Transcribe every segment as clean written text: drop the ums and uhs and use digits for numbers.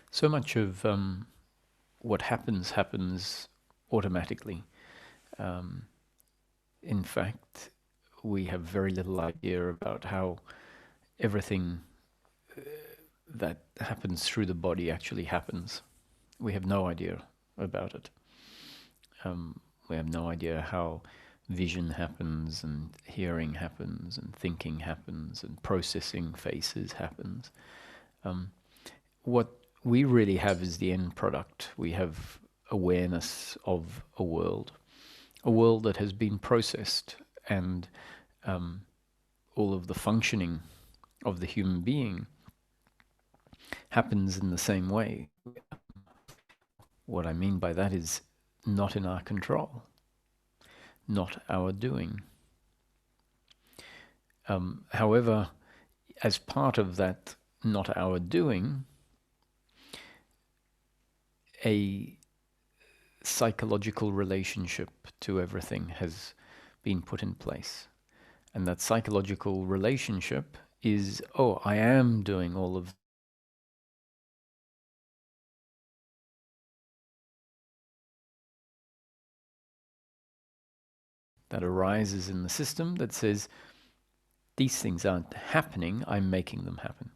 So much of what happens automatically. Um, in fact, we have very little idea about how everything that happens through the body actually happens. We have no idea about it. We have no idea how vision happens and hearing happens and thinking happens and processing faces happens. What we really have is the end product. We have awareness of a world that has been processed, and all of the functioning of the human being happens in the same way. What I mean by that is not in our control, not our doing. However, as part of that not our doing, a psychological relationship to everything has been put in place. And that psychological relationship is, oh, I am doing all of that arises in the system that says, these things aren't happening, I'm making them happen.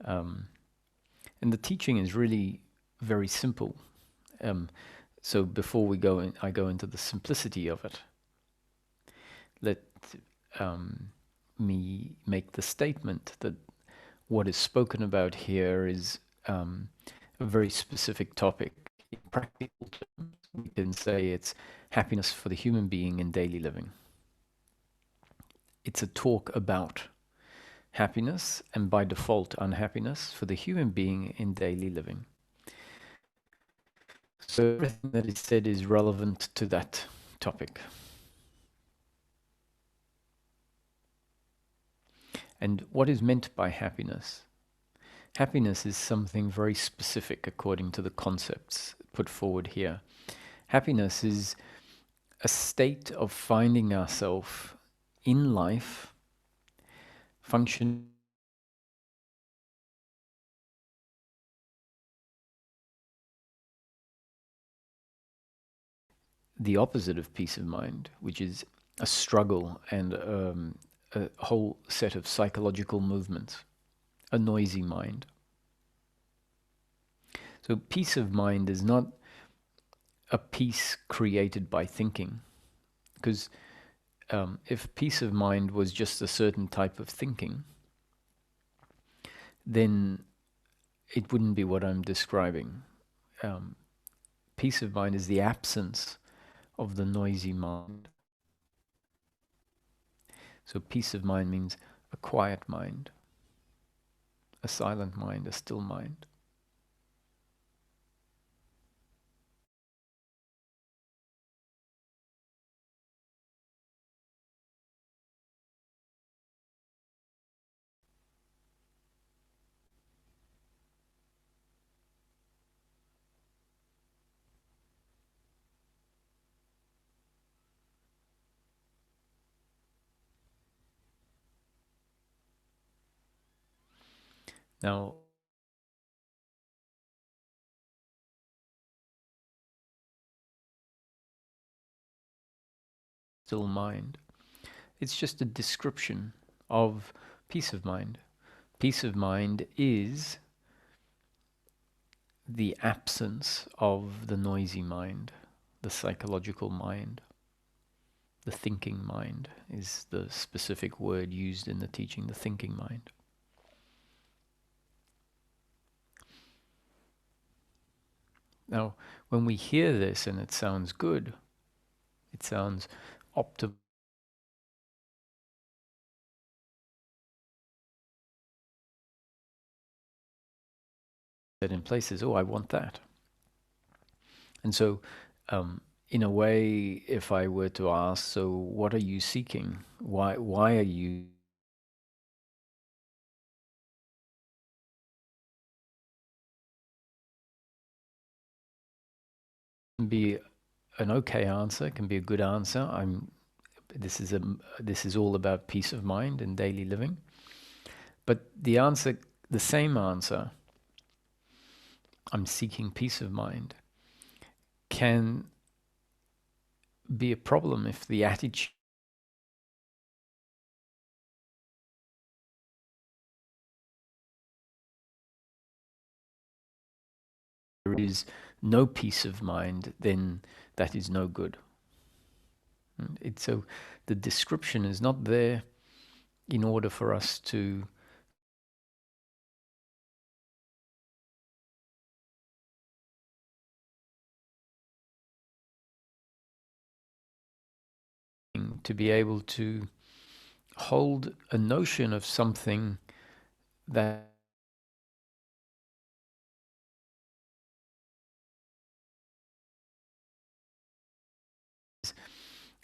And the teaching is really very simple. So before we go in, I go into the simplicity of it. Let me make the statement that what is spoken about here is a very specific topic. In practical terms, we can say it's happiness for the human being in daily living. It's a talk about happiness and by default unhappiness for the human being in daily living. So everything that is said is relevant to that topic. And what is meant by happiness? Happiness is something very specific according to the concepts put forward here. Happiness is a state of finding ourselves in life, function the opposite of peace of mind, which is a struggle and a whole set of psychological movements, a noisy mind. So peace of mind is not a peace created by thinking, because if peace of mind was just a certain type of thinking, then it wouldn't be what I'm describing. Peace of mind is the absence of the noisy mind. So peace of mind means a quiet mind, a silent mind, a still mind. Now, still mind, it's just a description of peace of mind. Peace of mind is the absence of the noisy mind, the psychological mind. The thinking mind is the specific word used in the teaching, the thinking mind. Now, when we hear this and it sounds good, it sounds optimal. That in places, oh, I want that. And so, in a way, if I were to ask, so what are you seeking? Why are you be an okay answer, can be a good answer. This is all about peace of mind and daily living. But the same answer I'm seeking peace of mind, can be a problem if the attitude there is no peace of mind, then that is no good. So the description is not there in order for us to be able to hold a notion of something that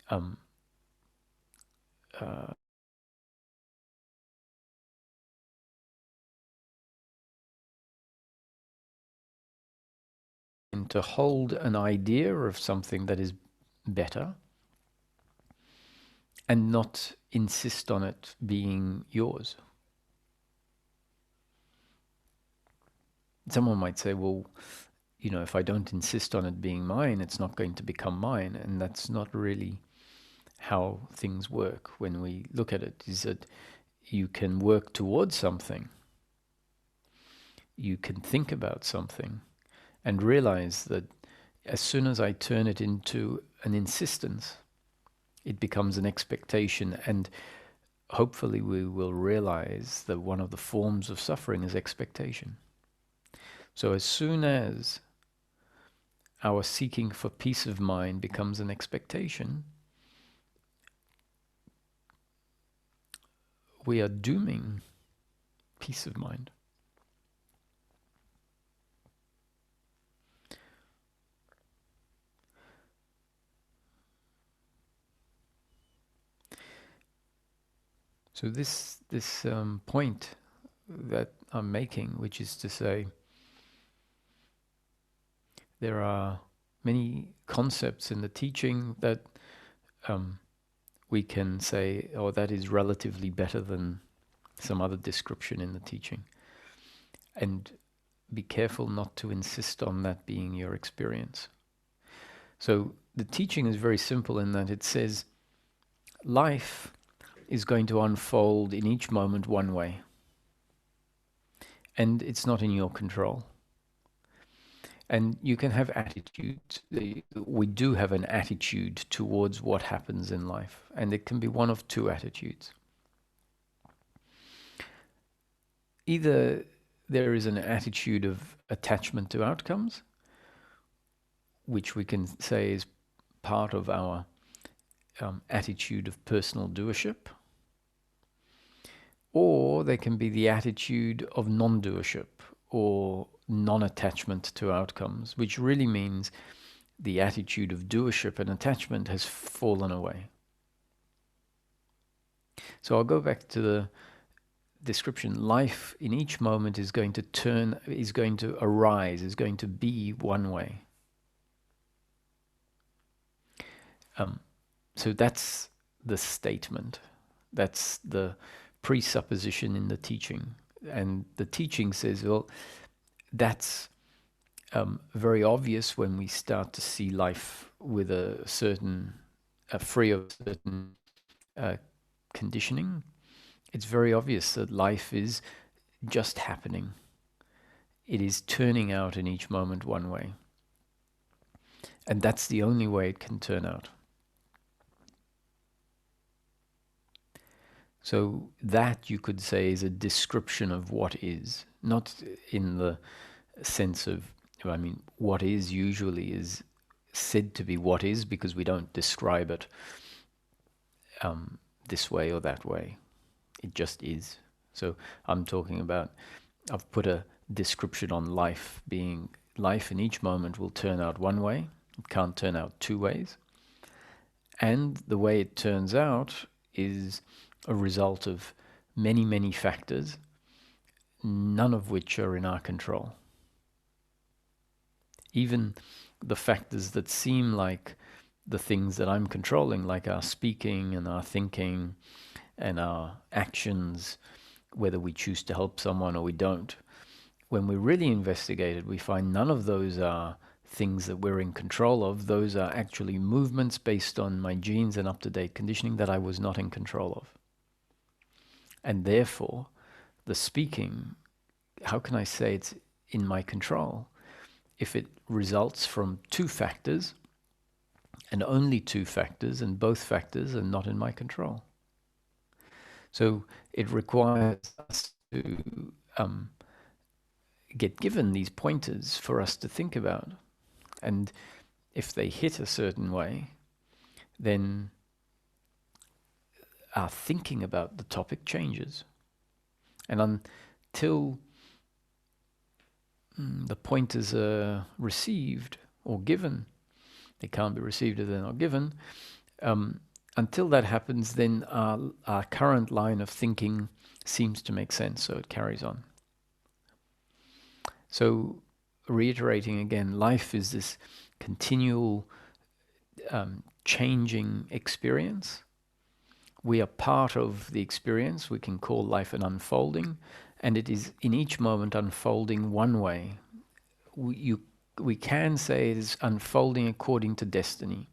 um, uh, and to hold an idea of something that is better and not insist on it being yours. Someone might say, well, you know, if I don't insist on it being mine, it's not going to become mine. And that's not really how things work when we look at it, is that you can work towards something. You can think about something and realize that as soon as I turn it into an insistence, it becomes an expectation. And hopefully we will realize that one of the forms of suffering is expectation. So as soon as our seeking for peace of mind becomes an expectation, we are dooming peace of mind. So this point that I'm making, which is to say, there are many concepts in the teaching that we can say, oh, that is relatively better than some other description in the teaching. And be careful not to insist on that being your experience. So the teaching is very simple in that it says life is going to unfold in each moment one way. And it's not in your control. And you can have attitudes. We do have an attitude towards what happens in life. And it can be one of two attitudes. Either there is an attitude of attachment to outcomes, which we can say is part of our attitude of personal doership, or there can be the attitude of non-doership or non-attachment to outcomes, which really means the attitude of doership and attachment has fallen away. So I'll go back to the description. Life in each moment is going to turn, is going to arise, is going to be one way. So that's the statement. That's the presupposition in the teaching. And the teaching says, well, that's very obvious when we start to see life with a certain, free of certain conditioning. It's very obvious that life is just happening. It is turning out in each moment one way. And that's the only way it can turn out. So that, you could say, is a description of what is, not in the sense of, I mean, what is usually is said to be what is because we don't describe it this way or that way. It just is. So I'm talking about, I've put a description on life being, life in each moment will turn out one way. It can't turn out two ways. And the way it turns out is a result of many, many factors, none of which are in our control. Even the factors that seem like the things that I'm controlling, like our speaking and our thinking and our actions, whether we choose to help someone or we don't, when we really investigate it, we find none of those are things that we're in control of. Those are actually movements based on my genes and up-to-date conditioning that I was not in control of. And therefore, the speaking, how can I say it's in my control if it results from two factors and only two factors, and both factors are not in my control? So it requires us to get given these pointers for us to think about. And if they hit a certain way, then our thinking about the topic changes. And until the pointers are received or given, they can't be received if they're not given, until that happens, then our current line of thinking seems to make sense, so it carries on. So, reiterating again, life is this continual changing experience. We are part of the experience. We can call life an unfolding, and it is in each moment unfolding one way. We can say it is unfolding according to destiny,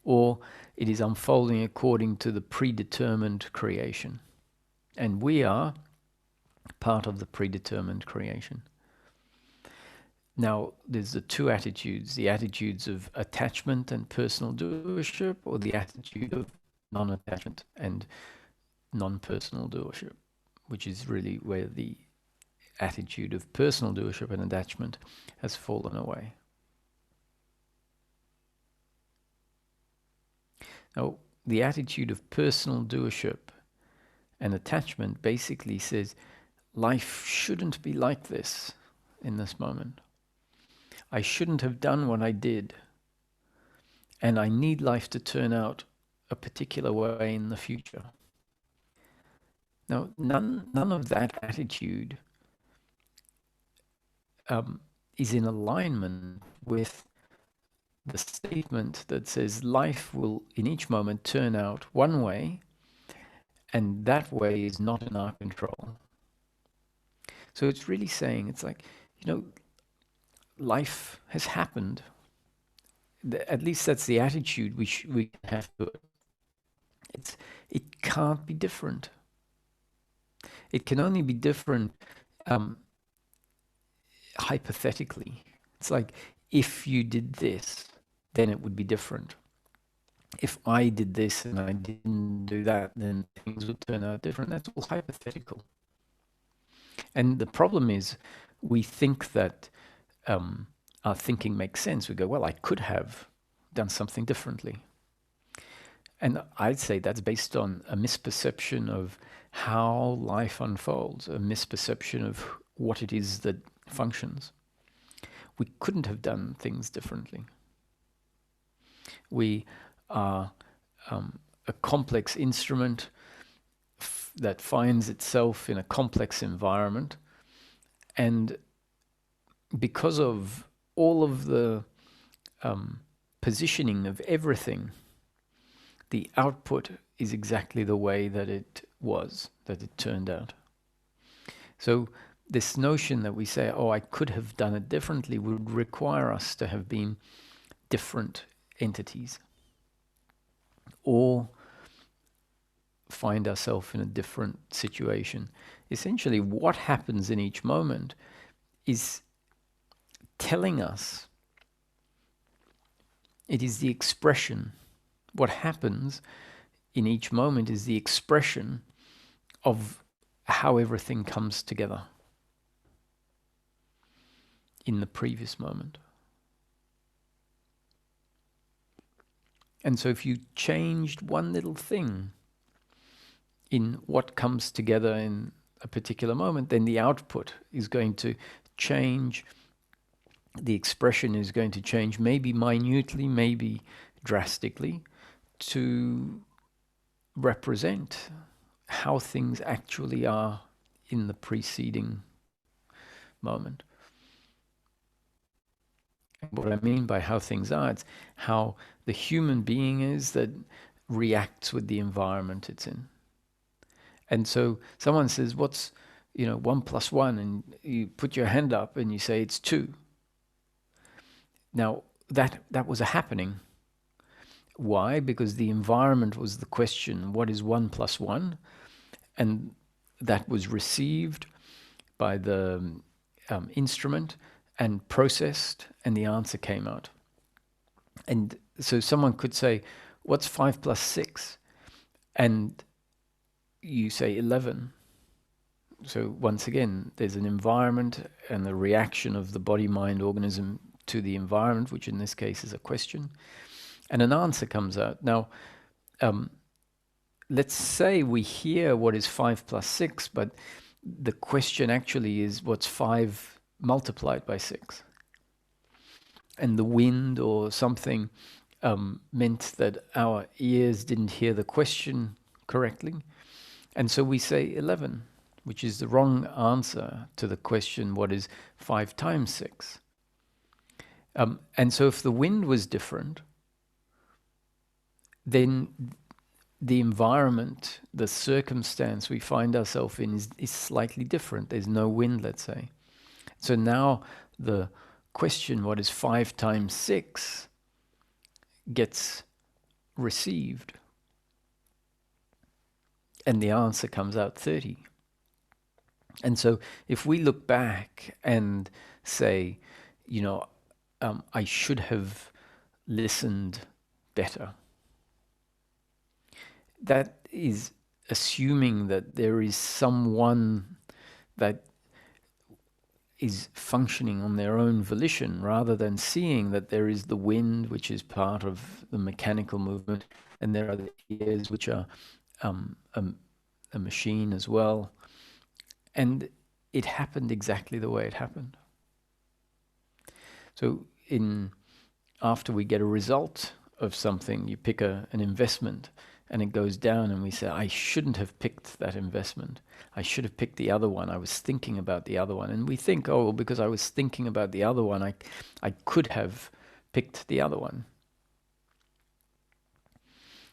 or it is unfolding according to the predetermined creation. And we are part of the predetermined creation. Now, there's the two attitudes, the attitudes of attachment and personal doership, or the attitude of non-attachment and non-personal doership, which is really where the attitude of personal doership and attachment has fallen away. Now, the attitude of personal doership and attachment basically says, life shouldn't be like this in this moment. I shouldn't have done what I did. And I need life to turn out a particular way in the future. Now, none of that attitude is in alignment with the statement that says life will in each moment turn out one way, and that way is not in our control. So it's really saying, it's like, life has happened. At least that's the attitude we have to it. It can't be different. It can only be different hypothetically. It's like, if you did this, then it would be different. If I did this and I didn't do that, then things would turn out different. That's all hypothetical. And the problem is, we think that our thinking makes sense. We go, well, I could have done something differently. And I'd say that's based on a misperception of how life unfolds, a misperception of what it is that functions. We couldn't have done things differently. We are a complex instrument that finds itself in a complex environment, and because of all of the positioning of everything, the output is exactly the way that it turned out. So this notion that we say, oh, I could have done it differently, would require us to have been different entities, or find ourselves in a different situation. Essentially, what happens in each moment is telling us, it is the expression. What happens in each moment is the expression of how everything comes together in the previous moment. And so if you changed one little thing in what comes together in a particular moment, then the output is going to change. The expression is going to change, maybe minutely, maybe drastically, to represent how things actually are in the preceding moment. What I mean by how things are, it's how the human being is that reacts with the environment it's in. And so someone says, what's 1 plus 1, and you put your hand up and you say it's 2. Now, that was a happening. Why? Because the environment was the question, what is 1 plus 1? And that was received by the instrument and processed, and the answer came out. And so someone could say, what's 5 plus 6? And you say 11. So once again, there's an environment and the reaction of the body-mind organism to the environment, which in this case is a question, and an answer comes out. Now, let's say we hear what is 5 plus 6, but the question actually is what's 5 multiplied by 6. And the wind or something meant that our ears didn't hear the question correctly. And so we say 11, which is the wrong answer to the question, what is 5 times 6? And so if the wind was different, then the environment, the circumstance we find ourselves in is slightly different. There's no wind, let's say. So now the question, what is 5 times 6, gets received. And the answer comes out 30. And so if we look back and say, I should have listened better, that is assuming that there is someone that is functioning on their own volition, rather than seeing that there is the wind, which is part of the mechanical movement, and there are the ears, which are a machine as well. And it happened exactly the way it happened. So after we get a result of something, you pick an investment, and it goes down, and we say, I shouldn't have picked that investment. I should have picked the other one. I was thinking about the other one. And we think, because I was thinking about the other one, I could have picked the other one.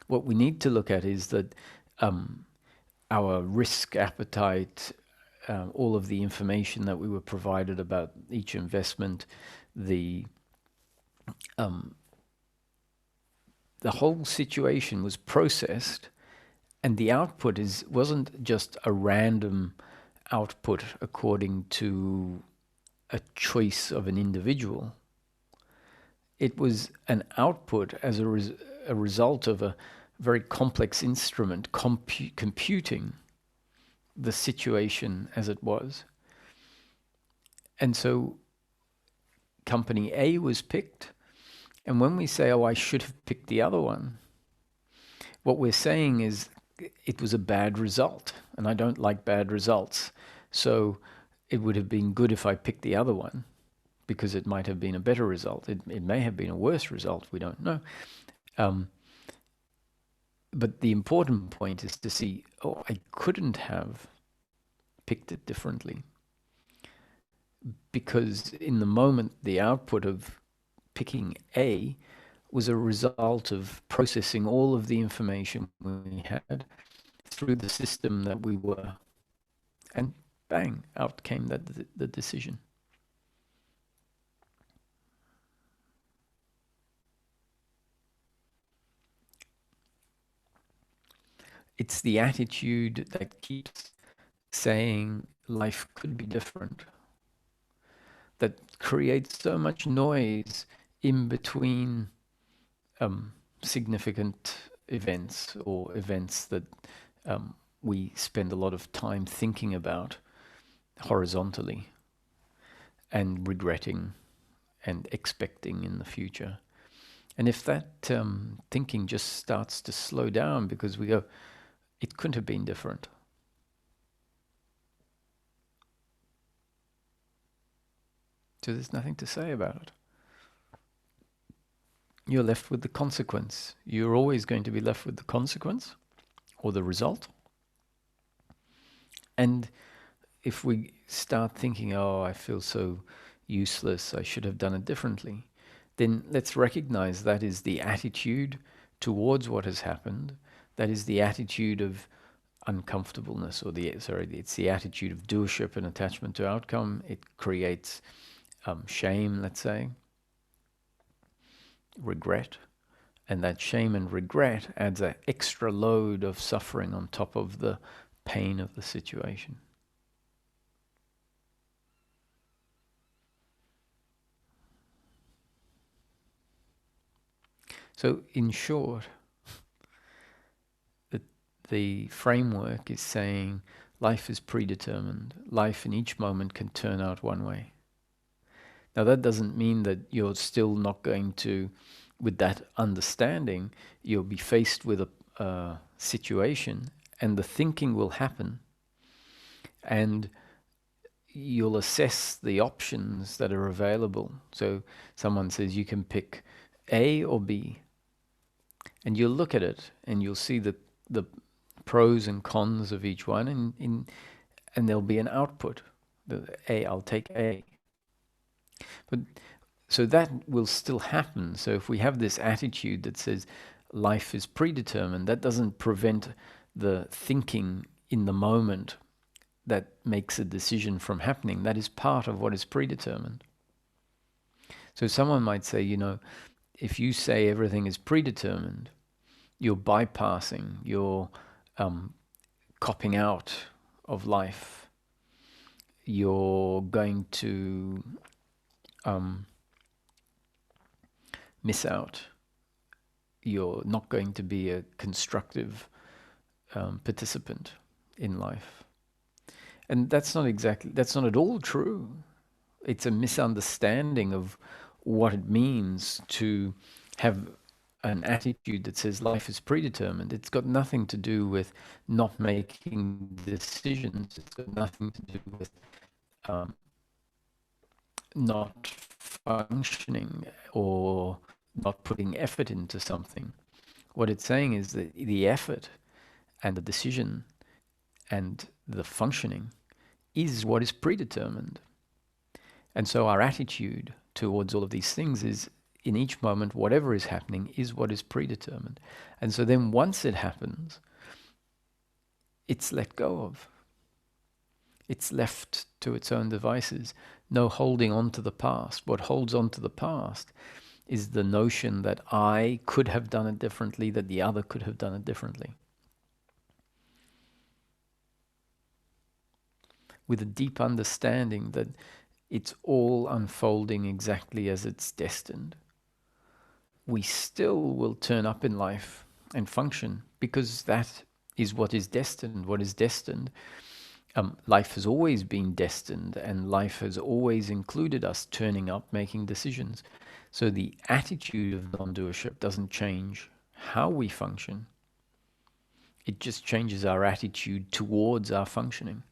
What we need to look at is that our risk appetite, all of the information that we were provided about each investment, the whole situation was processed, and the output wasn't just a random output according to a choice of an individual. It was an output as a result of a very complex instrument computing the situation as it was. And so company A was picked, and when we say, I should have picked the other one, what we're saying is it was a bad result, and I don't like bad results. So it would have been good if I picked the other one, because it might have been a better result. It may have been a worse result, we don't know. But the important point is to see, I couldn't have picked it differently. Because in the moment, the output of picking A was a result of processing all of the information we had through the system that we were. And bang, out came the decision. It's the attitude that keeps saying life could be different, that creates so much noise in between significant events, or events that we spend a lot of time thinking about horizontally and regretting and expecting in the future. And if that thinking just starts to slow down, because we go, it couldn't have been different. So there's nothing to say about it. You're left with the consequence. You're always going to be left with the consequence or the result. And if we start thinking, I feel so useless, I should have done it differently, then let's recognize that is the attitude towards what has happened. That is the attitude of, uncomfortableness, or it's the attitude of doership and attachment to outcome. It creates shame, let's say, regret, and that shame and regret adds an extra load of suffering on top of the pain of the situation. So in short, the framework is saying life is predetermined. Life in each moment can turn out one way. Now that doesn't mean that you're still not going to, with that understanding, you'll be faced with a situation and the thinking will happen and you'll assess the options that are available. So someone says you can pick A or B, and you'll look at it and you'll see the pros and cons of each one, and there'll be an output. I'll take A. But so that will still happen. So if we have this attitude that says life is predetermined, that doesn't prevent the thinking in the moment that makes a decision from happening. That is part of what is predetermined. So someone might say, if you say everything is predetermined, you're bypassing, you're copping out of life. You're going to miss out. You're not going to be a constructive participant in life. And that's not at all true. It's a misunderstanding of what it means to have an attitude that says life is predetermined. It's got nothing to do with not making decisions. It's got nothing to do with not functioning or not putting effort into something. What it's saying is that the effort and the decision and the functioning is what is predetermined. And so our attitude towards all of these things is, in each moment, whatever is happening is what is predetermined. And so then once it happens, it's let go of. It's left to its own devices. No holding on to the past. What holds on to the past is the notion that I could have done it differently, that the other could have done it differently. With a deep understanding that it's all unfolding exactly as it's destined. We still will turn up in life and function because that is what is destined. What is destined, life has always been destined, and life has always included us turning up, making decisions. So the attitude of non-doership doesn't change how we function. It just changes our attitude towards our functioning.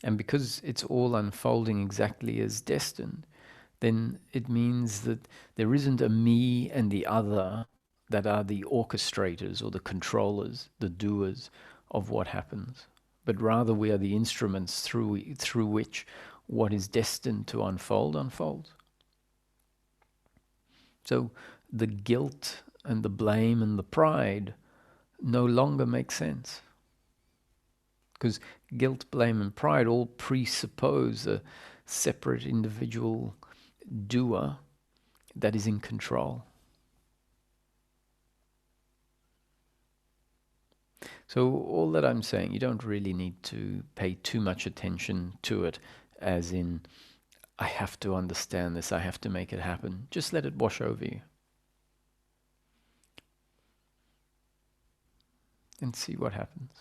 And because it's all unfolding exactly as destined, then it means that there isn't a me and the other that are the orchestrators or the controllers, the doers of what happens. But rather we are the instruments through which what is destined to unfold unfolds. So the guilt and the blame and the pride no longer make sense. Because guilt, blame, and pride all presuppose a separate individual doer that is in control. So all that I'm saying, you don't really need to pay too much attention to it, as in, I have to understand this, I have to make it happen. Just let it wash over you. And see what happens.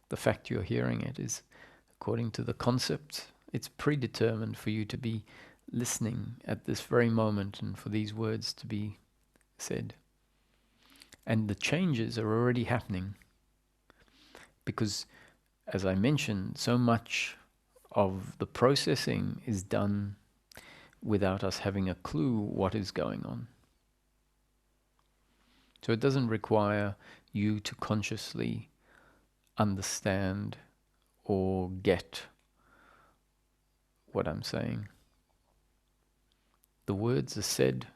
The fact you're hearing it is, according to the concept, it's predetermined for you to be listening at this very moment and for these words to be said. And the changes are already happening because, as I mentioned, so much of the processing is done without us having a clue what is going on. So it doesn't require you to consciously understand or get what I'm saying. The words are said,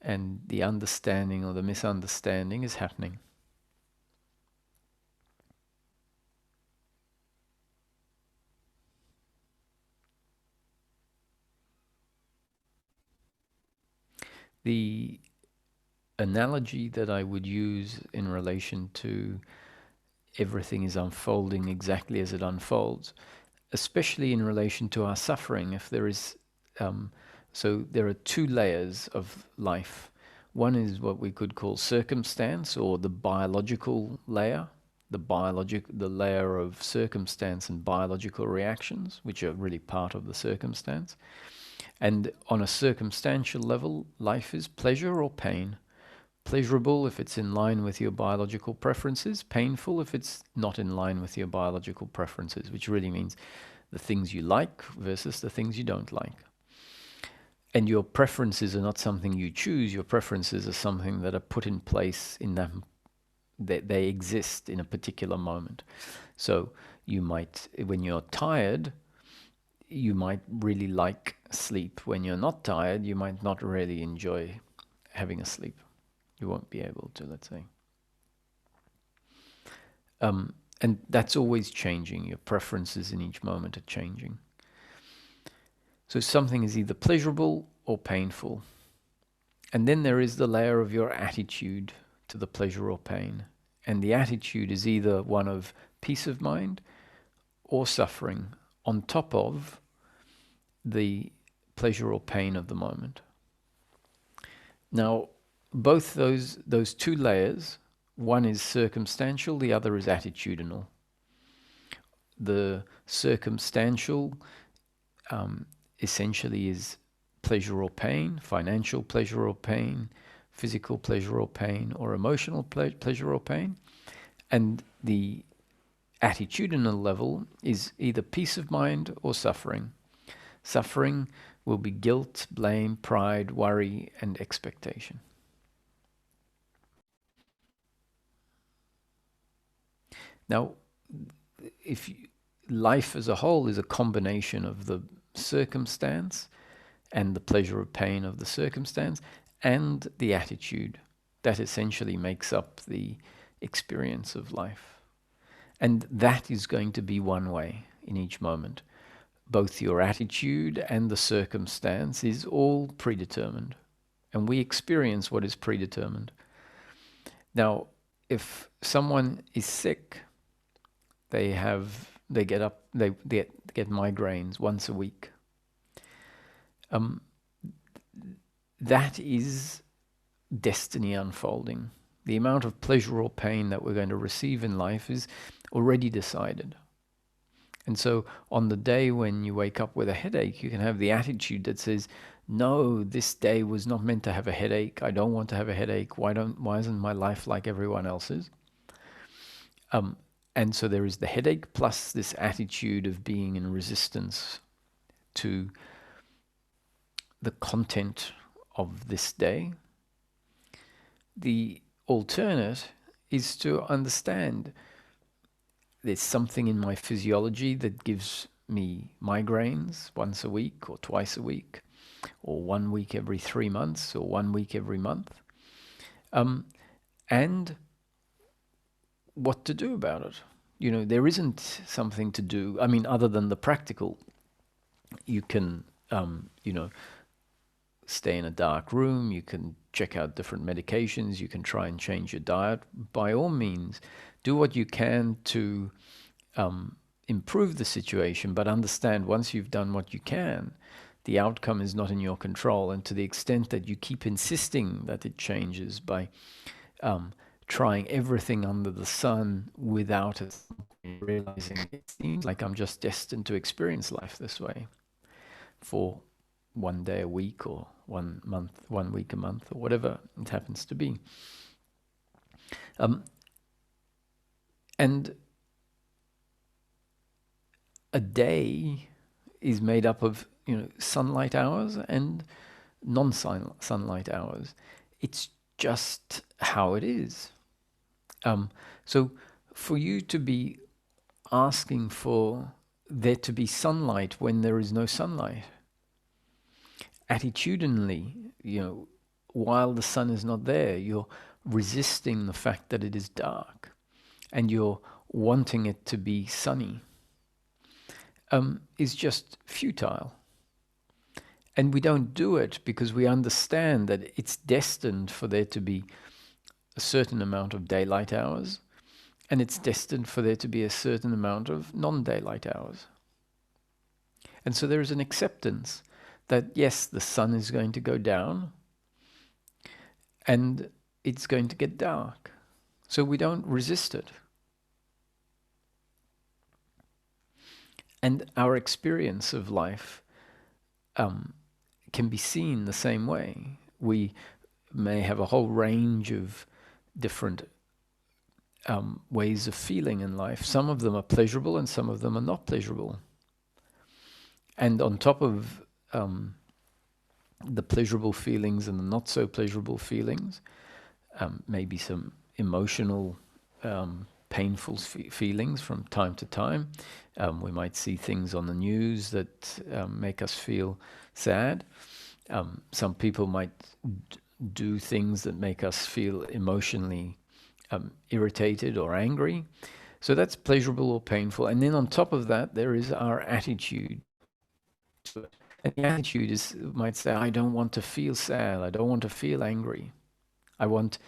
and the understanding or the misunderstanding is happening. The analogy that I would use in relation to everything is unfolding exactly as it unfolds, especially in relation to our suffering, if there is, so there are two layers of life. One is what we could call circumstance, or the biological layer, the layer of circumstance and biological reactions, which are really part of the circumstance. And on a circumstantial level, life is pleasure or pain. Pleasurable if it's in line with your biological preferences, painful if it's not in line with your biological preferences, which really means the things you like versus the things you don't like. And your preferences are not something you choose. Your preferences are something that are put in place in them. They exist in a particular moment. So you might, when you're tired, you might really like sleep. When you're not tired, you might not really enjoy having a sleep. You won't be able to, let's say. And that's always changing. Your preferences in each moment are changing. So something is either pleasurable or painful. And then there is the layer of your attitude to the pleasure or pain. And the attitude is either one of peace of mind or suffering on top of the pleasure or pain of the moment. Now, both those two layers, one is circumstantial, the other is attitudinal. The circumstantial essentially is pleasure or pain, financial pleasure or pain, physical pleasure or pain, or emotional pleasure or pain. And the attitudinal level is either peace of mind or suffering. Suffering will be guilt, blame, pride, worry, and expectation. Now, life as a whole is a combination of the circumstance and the pleasure or pain of the circumstance and the attitude that essentially makes up the experience of life. And that is going to be one way in each moment. Both your attitude and the circumstance is all predetermined. And we experience what is predetermined. Now, if someone is sick, they get migraines once a week. That is destiny unfolding. The amount of pleasure or pain that we're going to receive in life is already decided. And so on the day when you wake up with a headache, you can have the attitude that says, no, this day was not meant to have a headache. I don't want to have a headache. Why isn't my life like everyone else's? And so there is the headache plus this attitude of being in resistance to the content of this day. The alternate is to understand there's something in my physiology that gives me migraines once a week or twice a week, or 1 week every 3 months, or 1 week every month. And what to do about it. You know, there isn't something to do. I mean, other than the practical, you can, stay in a dark room. You can check out different medications. You can try and change your diet. By all means, do what you can to improve the situation, but understand once you've done what you can, the outcome is not in your control. And to the extent that you keep insisting that it changes by trying everything under the sun without realizing it seems like I'm just destined to experience life this way for 1 day a week or 1 month, 1 week a month, or whatever it happens to be. And a day is made up of sunlight hours and non-sunlight hours. It's just how it is. So for you to be asking for there to be sunlight when there is no sunlight, attitudinally, while the sun is not there, you're resisting the fact that it is dark, and you're wanting it to be sunny, is just futile. And we don't do it because we understand that it's destined for there to be a certain amount of daylight hours, and it's destined for there to be a certain amount of non-daylight hours. And so there is an acceptance that, yes, the sun is going to go down and it's going to get dark. So we don't resist it. And our experience of life can be seen the same way. We may have a whole range of different ways of feeling in life. Some of them are pleasurable and some of them are not pleasurable. And on top of the pleasurable feelings and the not so pleasurable feelings, maybe some emotional, painful feelings from time to time. We might see things on the news that make us feel sad. Some people might do things that make us feel emotionally irritated or angry. So that's pleasurable or painful. And then on top of that, there is our attitude. And the attitude might say, I don't want to feel sad. I don't want to feel angry. I want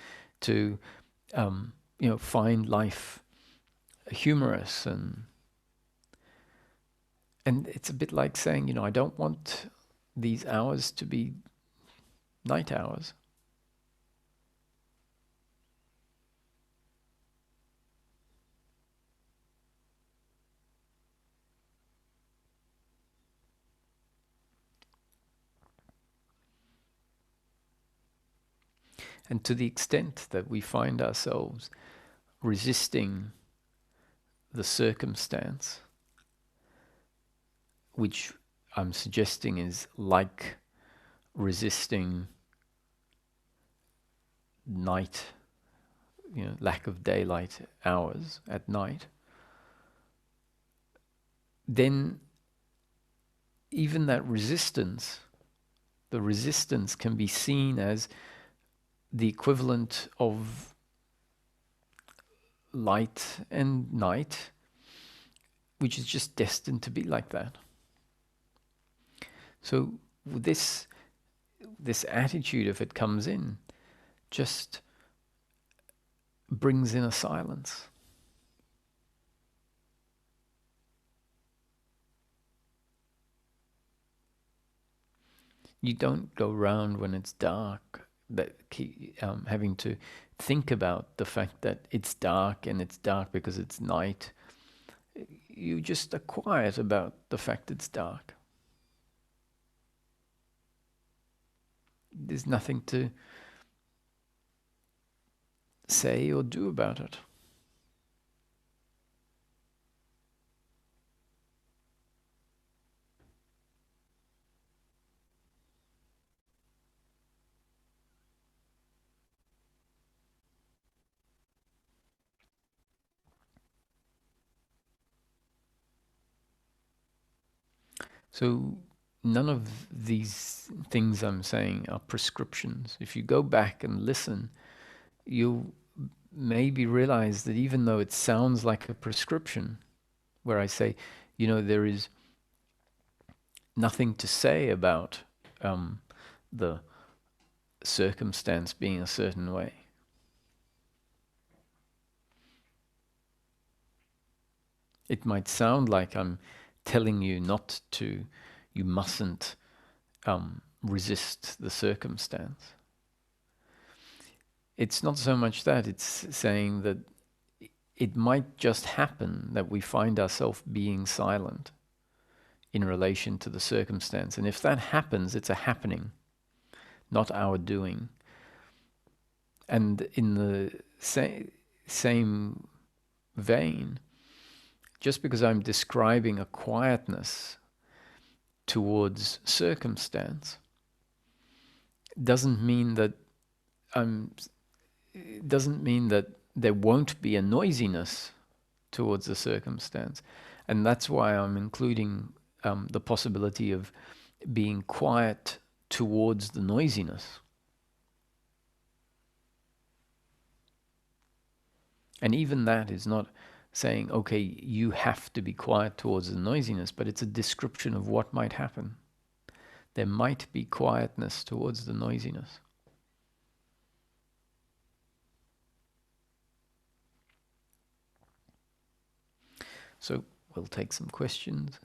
to, find life humorous. And it's a bit like saying, I don't want these hours to be night hours. And to the extent that we find ourselves resisting the circumstance, which I'm suggesting is like resisting night, lack of daylight hours at night, then even that resistance, the resistance can be seen as the equivalent of light and night, which is just destined to be like that. So this attitude, if it comes in, just brings in a silence. You don't go round when it's dark having to think about the fact that it's dark and it's dark because it's night. You just are quiet about the fact it's dark. There's nothing to say or do about it. So none of these things I'm saying are prescriptions. If you go back and listen, you'll maybe realize that even though it sounds like a prescription, where I say, there is nothing to say about the circumstance being a certain way. It might sound like I'm telling you you mustn't resist the circumstance. It's not so much that, it's saying that it might just happen that we find ourselves being silent in relation to the circumstance. And if that happens, it's a happening, not our doing. And in the same vein, just because I'm describing a quietness towards circumstance doesn't mean that there won't be a noisiness towards the circumstance. And that's why I'm including the possibility of being quiet towards the noisiness. And even that is not saying, okay, you have to be quiet towards the noisiness, but it's a description of what might happen. There might be quietness towards the noisiness. So we'll take some questions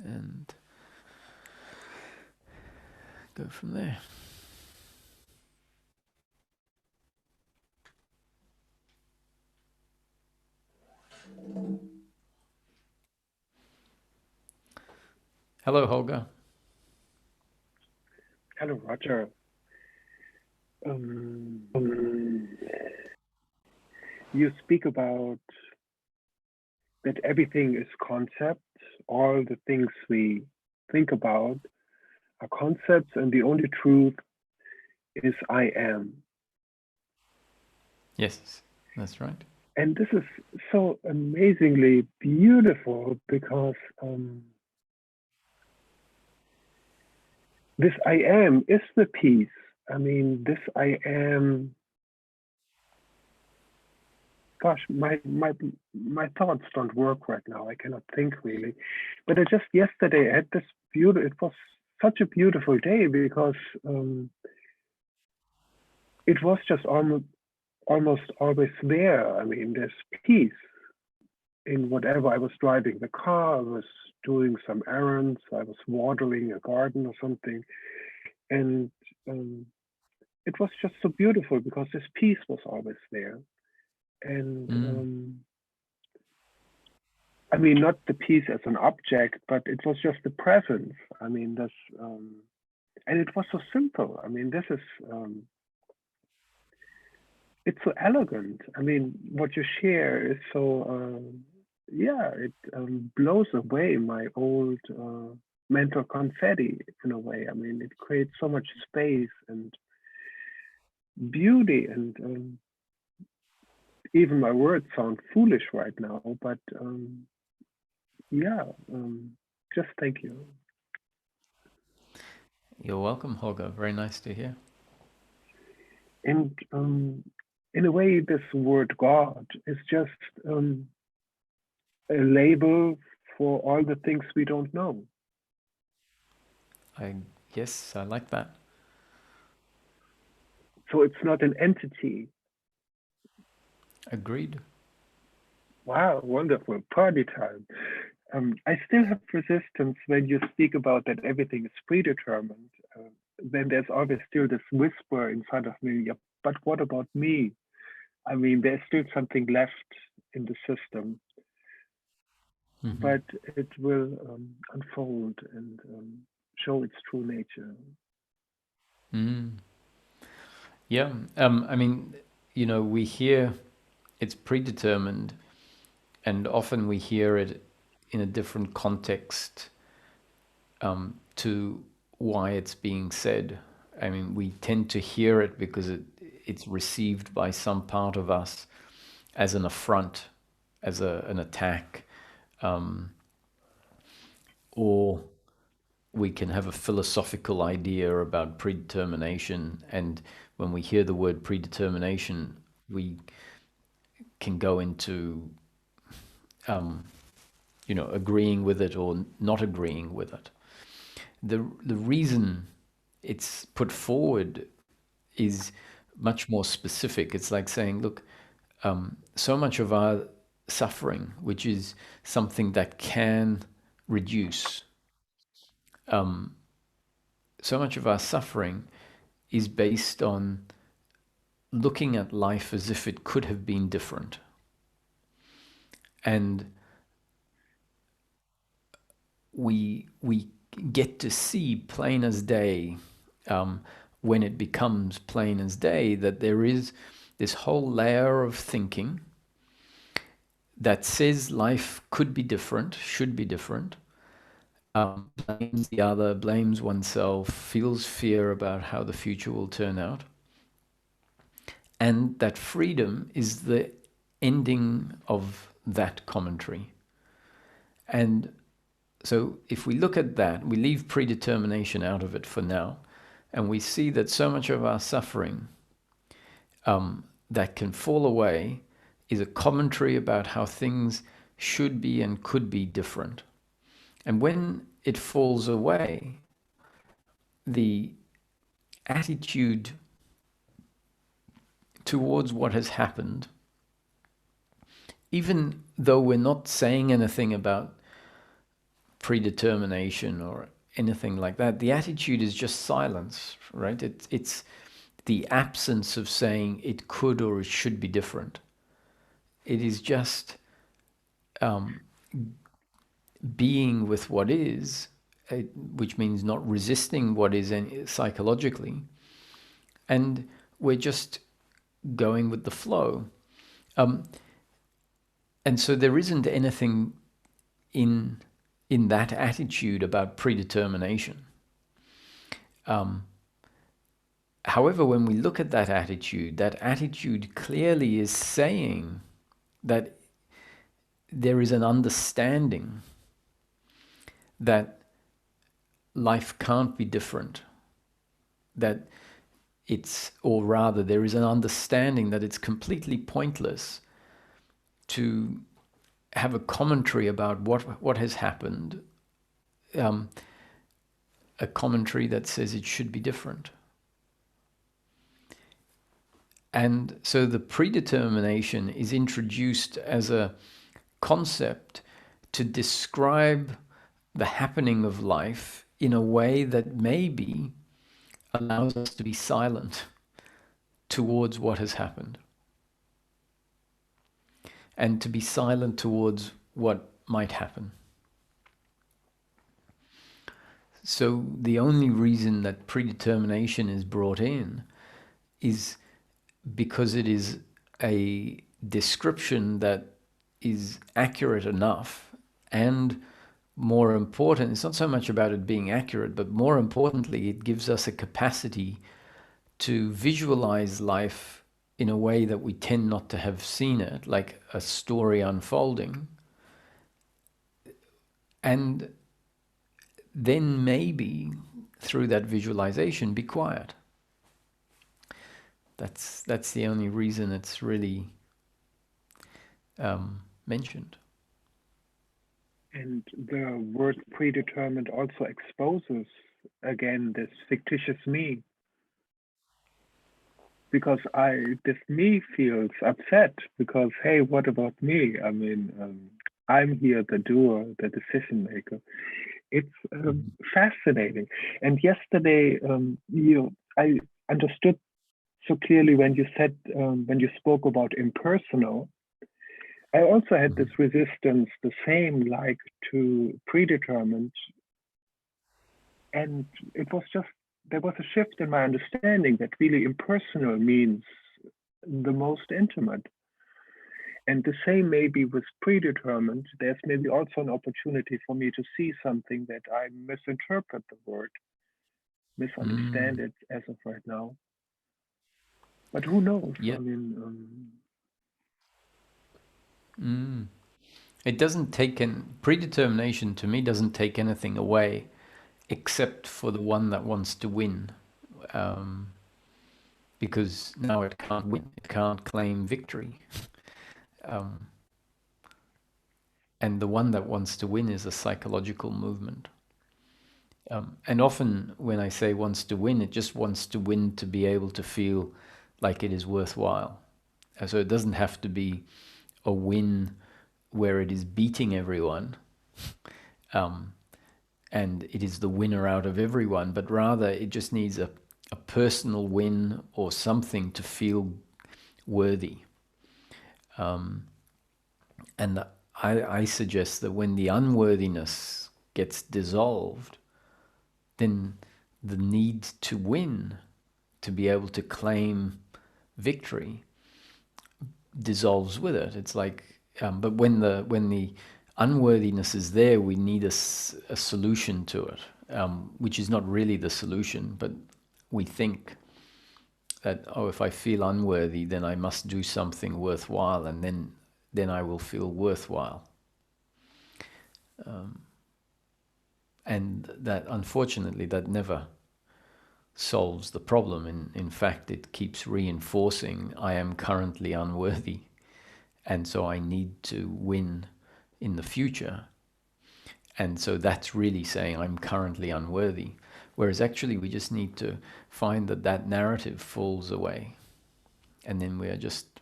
and go from there. Hello, Holger. Hello, Roger. You speak about that everything is concepts. All the things we think about are concepts, and the only truth is I am. Yes, that's right. And this is so amazingly beautiful because this I am is the peace. I mean, this I am. Gosh, my thoughts don't work right now. I cannot think really. But I just yesterday had this beautiful. It was such a beautiful day because it was just almost always there. I mean, there's peace in whatever I was driving the car. I was doing some errands. I was watering a garden or something, and it was just so beautiful because this peace was always there. And I mean, not the peace as an object, but it was just the presence. I mean, this, and it was so simple. I mean, this is, it's so elegant. I mean, what you share is so, yeah, it blows away my old mental confetti in a way. I mean, it creates so much space and beauty, and even my words sound foolish right now, but yeah, just thank you. You're welcome, Holger. Very nice to hear. And in a way, this word God is just a label for all the things we don't know. Yes, I like that. So it's not an entity. Agreed. Wow, wonderful. Party time. I still have resistance when you speak about that everything is predetermined. Then there's always still this whisper inside of me, yeah, but what about me? I mean, there's still something left in the system, but it will unfold and show its true nature. Yeah, I mean, you know, we hear it's predetermined, and often we hear it in a different context to why it's being said. I mean, we tend to hear it because it's received by some part of us as an affront, as an attack, or we can have a philosophical idea about predetermination. And when we hear the word predetermination, we can go into, agreeing with it or not agreeing with it. The reason it's put forward is much more specific. It's like saying, look, so much of our suffering, which is something that can reduce, so much of our suffering is based on looking at life as if it could have been different. And we get to see plain as day, when it becomes plain as day, that there is this whole layer of thinking that says life could be different, should be different, blames the other, blames oneself, feels fear about how the future will turn out. And that freedom is the ending of that commentary. And so if we look at that, we leave predetermination out of it for now, And we see that so much of our suffering that can fall away is a commentary about how things should be and could be different. And when it falls away, the attitude towards what has happened, even though we're not saying anything about predetermination or anything like that, the attitude is just silence, right? It's the absence of saying it could or it should be different. It is just being with what is, which means not resisting what is psychologically, and we're just going with the flow. And so there isn't anything in that attitude about predetermination. However, when we look at that attitude clearly is saying that there is an understanding that life can't be different, that it's, or rather, there is an understanding that it's completely pointless to have a commentary about what has happened, a commentary that says it should be different. And so the predetermination is introduced as a concept to describe the happening of life in a way that maybe allows us to be silent towards what has happened, and to be silent towards what might happen. So the only reason that predetermination is brought in is because it is a description that is accurate enough, and more important, it's not so much about it being accurate, but more importantly, it gives us a capacity to visualize life in a way that we tend not to have seen it, like a story unfolding. And then maybe through that visualization, be quiet. That's the only reason it's really mentioned. And the word predetermined also exposes, again, this fictitious me. Because this me feels upset because, hey, what about me? I mean, I'm here, the doer, the decision maker. It's fascinating. And yesterday, I understood so clearly when you said, when you spoke about impersonal, I also had this resistance, the same like to predetermined. And it was just, there was a shift in my understanding that really impersonal means the most intimate. And the same maybe with predetermined, there's maybe also an opportunity for me to see something that I misinterpret the word, misunderstand it as of right now. But who knows? Yeah. I mean, It doesn't take predetermination to me doesn't take anything away, except for the one that wants to win, because now it can't win, it can't claim victory, and the one that wants to win is a psychological movement. And often when I say wants to win, it just wants to win to be able to feel like it is worthwhile. So it doesn't have to be a win where it is beating everyone, and it is the winner out of everyone, but rather it just needs a personal win or something to feel worthy. And I suggest that when the unworthiness gets dissolved, then the need to win, to be able to claim victory, dissolves with it. It's like, but when the unworthiness is there, we need a solution to it, which is not really the solution, but we think that, oh, if I feel unworthy, then I must do something worthwhile, and then I will feel worthwhile. And that, unfortunately, that never solves the problem. In fact, it keeps reinforcing I am currently unworthy, and so I need to win in the future. And so that's really saying I'm currently unworthy. Whereas actually, we just need to find that that narrative falls away. And then we are just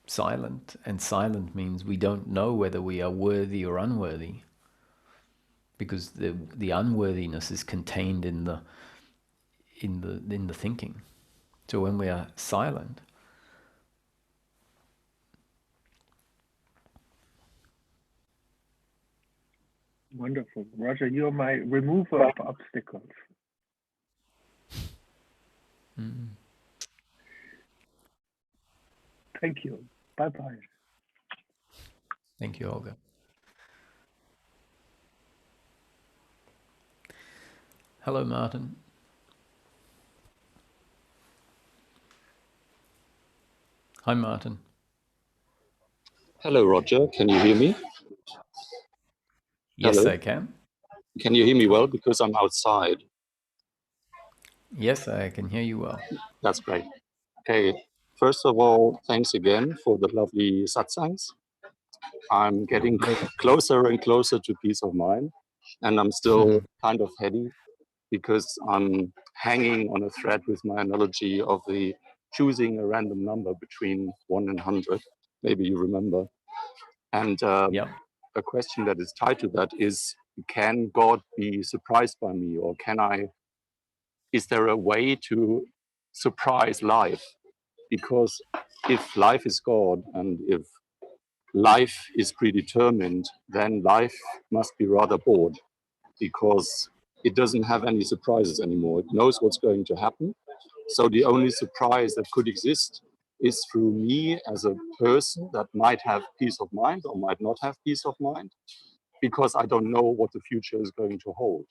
silent. And silent means we don't know whether we are worthy or unworthy, because the unworthiness is contained in the thinking. So when we are silent, Wonderful. Roger, you're my remover of obstacles. Thank you. Bye-bye. thank you, Olga. Hello, Martin. Hi, Martin. Hello, Roger. Can you hear me? Yes, Hello? I can. Can you hear me well? Because I'm outside. Yes, I can hear you well. That's great. Okay. First of all, thanks again for the lovely satsangs. I'm getting closer and closer to peace of mind, and I'm still kind of heady because I'm hanging on a thread with my analogy of the choosing a random number between 1 and 100. Maybe you remember. And Yep. a question that is tied to that is, can God be surprised by me, or is there a way to surprise life? Because if life is God and if life is predetermined, then life must be rather bored, because it doesn't have any surprises anymore. It knows what's going to happen. So the only surprise that could exist is through me as a person that might have peace of mind or might not have peace of mind, because I don't know what the future is going to hold.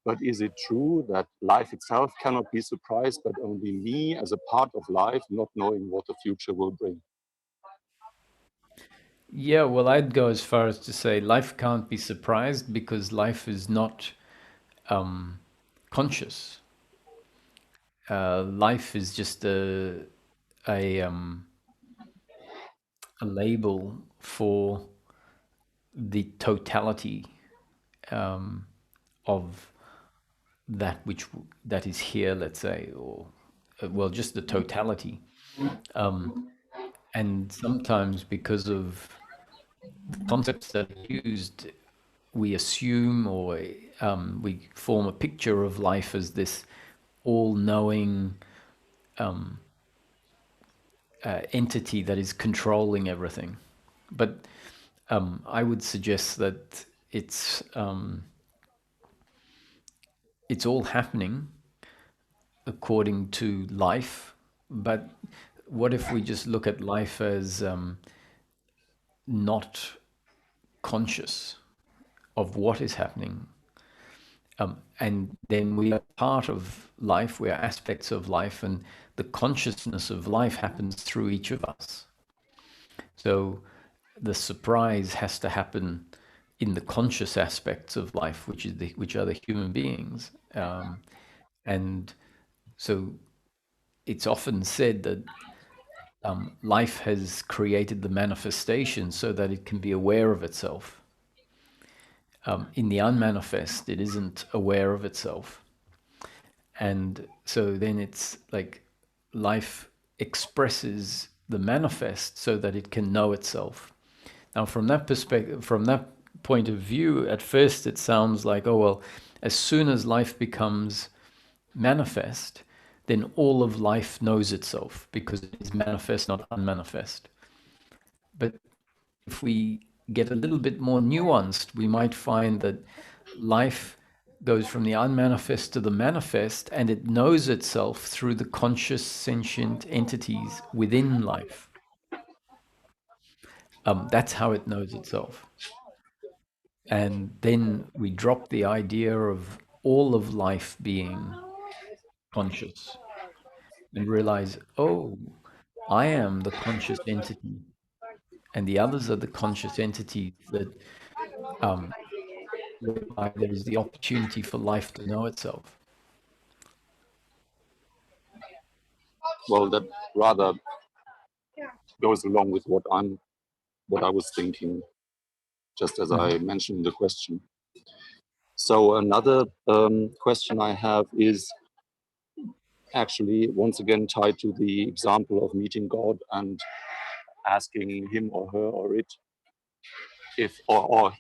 But is it true that life itself cannot be surprised, but only me as a part of life, not knowing what the future will bring? Yeah, well, I'd go as far as to say life can't be surprised because life is not conscious. Life is just a, um, a label for the totality of that which that is here, let's say, or well, just the totality. And sometimes because of the concepts that are used, we assume or we form a picture of life as this all-knowing entity that is controlling everything. But I would suggest that it's all happening according to life. But what if we just look at life as not conscious of what is happening? And then we are part of life, we are aspects of life, and the consciousness of life happens through each of us. So the surprise has to happen in the conscious aspects of life, which are the human beings. And so it's often said that life has created the manifestation so that it can be aware of itself. In the unmanifest, it isn't aware of itself. And so then it's like life expresses the manifest so that it can know itself. Now, from that perspective, from that point of view, at first it sounds like, oh, well, as soon as life becomes manifest, then all of life knows itself because it is manifest, not unmanifest. But if we get a little bit more nuanced, we might find that life goes from the unmanifest to the manifest, and it knows itself through the conscious sentient entities within life. That's how it knows itself. And then we drop the idea of all of life being conscious and realize, oh, I am the conscious entity, and the others are the conscious entities that whereby there is the opportunity for life to know itself. Well, that rather goes along with what I was thinking, just as I mentioned in the question. So another question I have is actually once again tied to the example of meeting God and asking him or her or it if or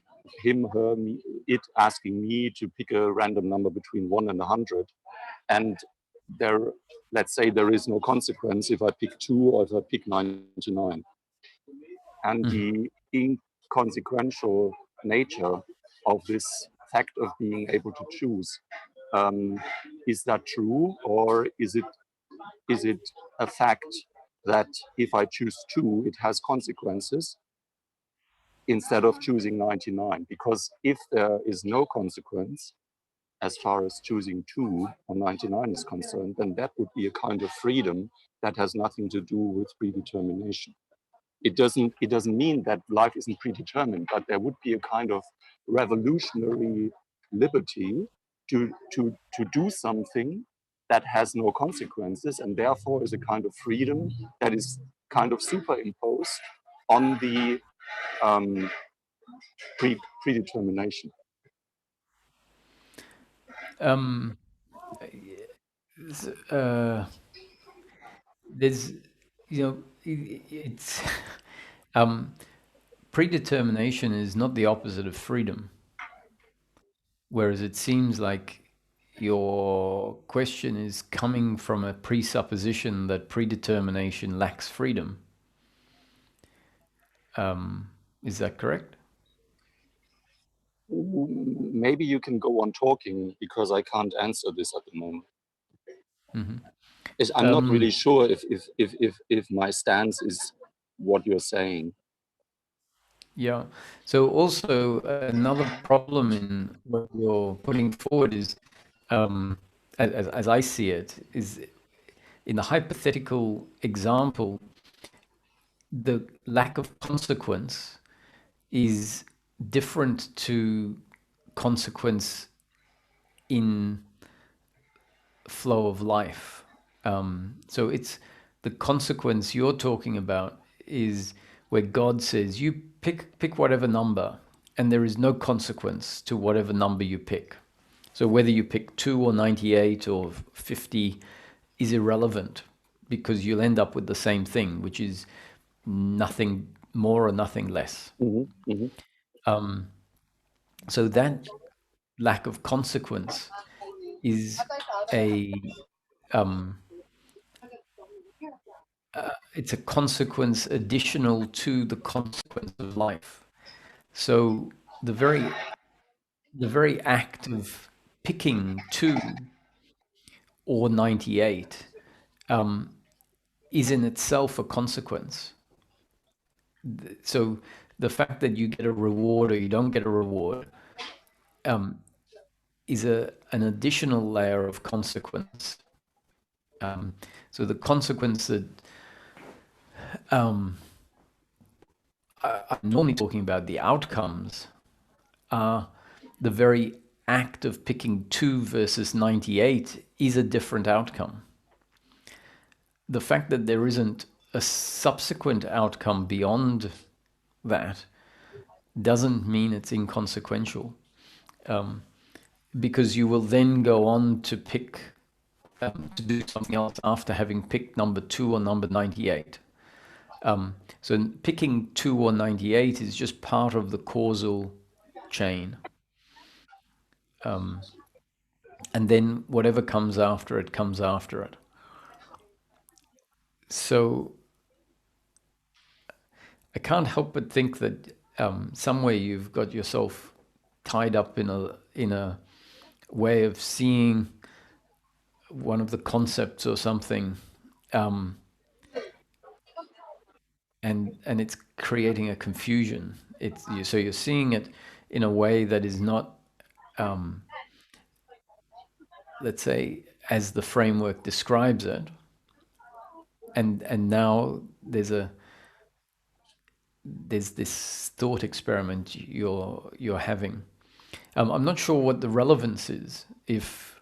him, her, me, it asking me to pick a random number between 1 and 100, and there, let's say there is no consequence if I pick 2 or if I pick 99, and the inconsequential nature of this fact of being able to choose, is that true, or is it a fact that if I choose 2 it has consequences instead of choosing 99? Because if there is no consequence as far as choosing 2 or 99 is concerned, then that would be a kind of freedom that has nothing to do with predetermination. It doesn't mean that life isn't predetermined, but there would be a kind of revolutionary liberty to do something that has no consequences, and therefore is a kind of freedom that is kind of superimposed on the predetermination. There's, it's predetermination is not the opposite of freedom, whereas it seems like your question is coming from a presupposition that predetermination lacks freedom. Is that correct? Maybe you can go on talking, because I can't answer this at the moment. I'm not really sure if my stance is what you're saying. Yeah. So also another problem in what you're putting forward is, as I see it, is in the hypothetical example, the lack of consequence is different to consequence in flow of life. So it's the consequence you're talking about is where God says you pick whatever number, and there is no consequence to whatever number you pick. So whether you pick 2 or 98 or 50 is irrelevant, because you'll end up with the same thing, which is nothing more or nothing less. So that lack of consequence is it's a consequence additional to the consequence of life. So the very act of picking 2 or 98 is in itself a consequence. So the fact that you get a reward or you don't get a reward is an additional layer of consequence. So the consequence that I'm normally talking about, the outcomes, are the very act of picking 2 versus 98 is a different outcome. The fact that there isn't a subsequent outcome beyond that doesn't mean it's inconsequential, because you will then go on to pick to do something else after having picked number 2 or number 98. So picking 2 or 98 is just part of the causal chain. And then whatever comes after it comes after it. So I can't help but think that somewhere you've got yourself tied up in a way of seeing one of the concepts or something, and it's creating a confusion. So you're seeing it in a way that is not, let's say, as the framework describes it. And now there's this thought experiment you're having. I'm not sure what the relevance is if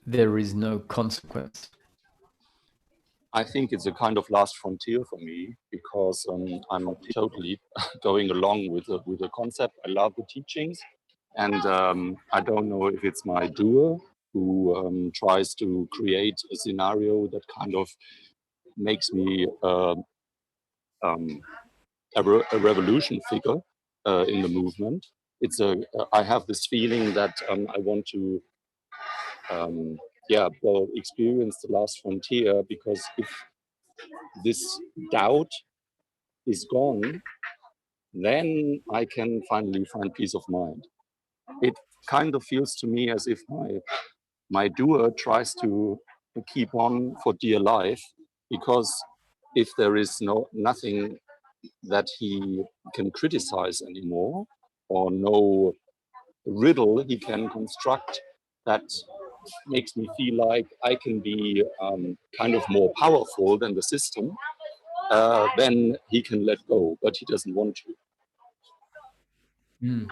there is no consequence. I think it's a kind of last frontier for me, because I'm totally going along with the concept. I love the teachings, and I don't know if it's my doer who tries to create a scenario that kind of makes me a revolution figure in the movement. I have this feeling that I want to experience the last frontier, because if this doubt is gone, then I can finally find peace of mind. It kind of feels to me as if my doer tries to keep on for dear life, because if there is nothing that he can criticize anymore, or no riddle he can construct that makes me feel like I can be kind of more powerful than the system, then he can let go, but he doesn't want to.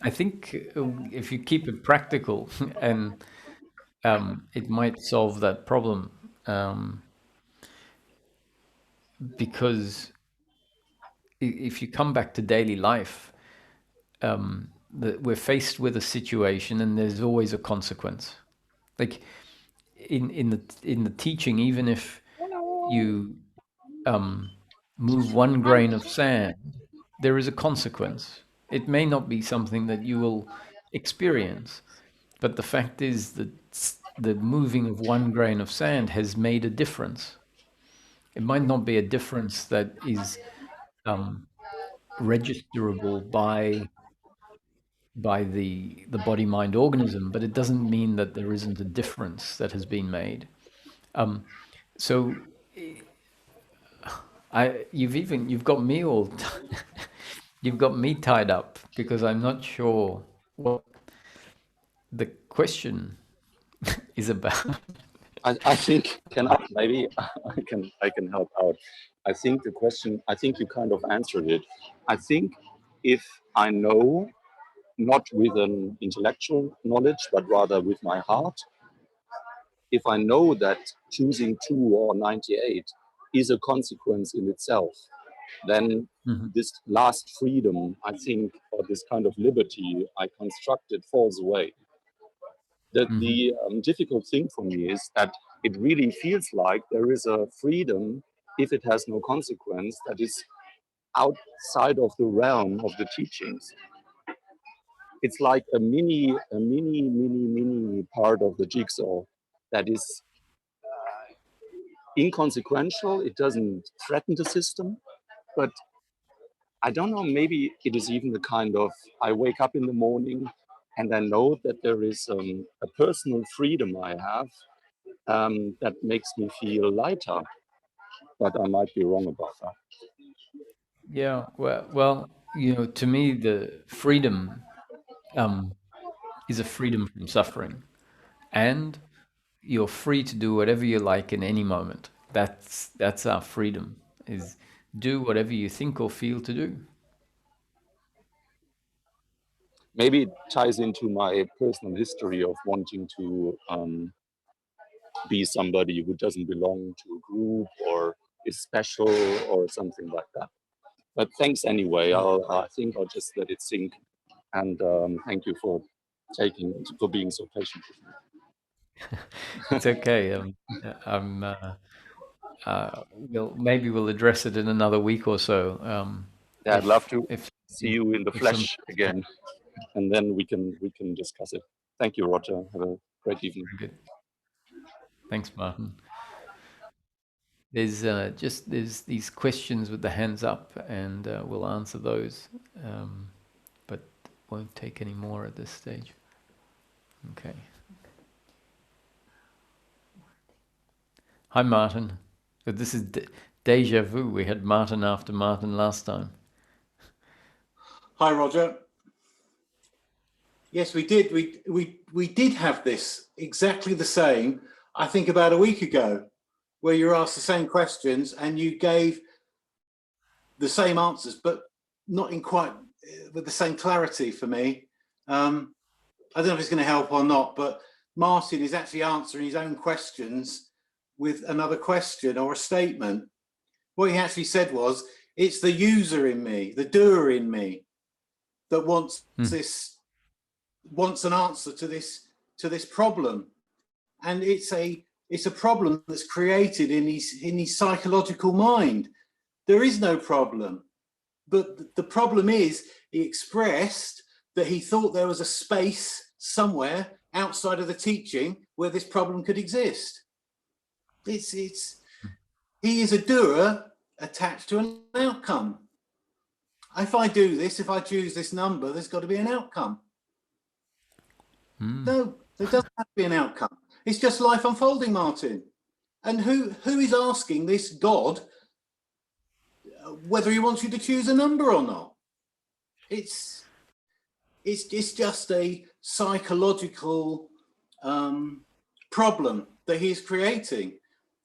I think if you keep it practical, and it might solve that problem, because if you come back to daily life, we're faced with a situation, and there's always a consequence. Like in the teaching, even if you move one grain of sand, there is a consequence. It may not be something that you will experience, but the fact is that the moving of one grain of sand has made a difference. It might not be a difference that is registerable by the body-mind organism, but it doesn't mean that there isn't a difference that has been made. So you've got me all you've got me tied up, because I'm not sure what the question is about. I think maybe I can help out. I think the question, I think you kind of answered it. I think if I know, not with an intellectual knowledge, but rather with my heart, if I know that choosing 2 or 98 is a consequence in itself, then this last freedom, I think, or this kind of liberty I constructed falls away. The difficult thing for me is that it really feels like there is a freedom, if it has no consequence, that is outside of the realm of the teachings. It's like a mini part of the jigsaw that is inconsequential. It doesn't threaten the system, but I don't know, maybe it is even the kind of, I wake up in the morning and I know that there is a personal freedom I have that makes me feel lighter, but I might be wrong about that. Yeah, well, to me, the freedom is a freedom from suffering, and you're free to do whatever you like in any moment. That's our freedom, is do whatever you think or feel to do. Maybe it ties into my personal history of wanting to be somebody who doesn't belong to a group or is special or something like that. But thanks anyway. I think I'll just let it sink. And thank you for being so patient with me. It's okay. Maybe we'll address it in another week or so. Yeah, I'd love to if see you in the if some flesh again, and then we can discuss it. Thank you, Roger. Have a great evening. Very good. Thanks, Martin. There's there's these questions with the hands up, and we'll answer those, but won't take any more at this stage. Okay. Hi, Martin. This is deja vu. We had Martin after Martin last time. Hi, Roger. Yes, we did. We did have this exactly the same, I think about a week ago, where you were asked the same questions and you gave the same answers, but not in quite with the same clarity for me. I don't know if it's going to help or not, but Martin is actually answering his own questions with another question or a statement. What he actually said was, it's the user in me, the doer in me, that wants an answer to this problem. And it's a problem that's created in his psychological mind. There is no problem. But the problem is, he expressed that he thought there was a space somewhere outside of the teaching where this problem could exist. He is a doer attached to an outcome. If I do this, if I choose this number, there's got to be an outcome. No, there doesn't have to be an outcome. It's just life unfolding, Martin. And who is asking this God whether he wants you to choose a number or not? It's just a psychological problem that he is creating.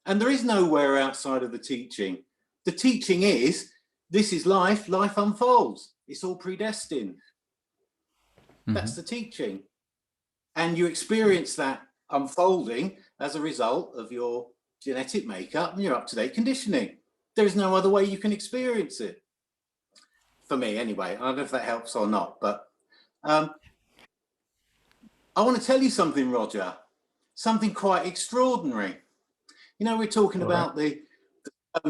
And there is nowhere outside of the teaching. The teaching is, this is life, life unfolds. It's all predestined. That's the teaching. And you experience that unfolding as a result of your genetic makeup and your up-to-date conditioning. There is no other way you can experience it. For me, anyway. I don't know if that helps or not, but I want to tell you something, Roger. Something quite extraordinary. You know, we're talking about the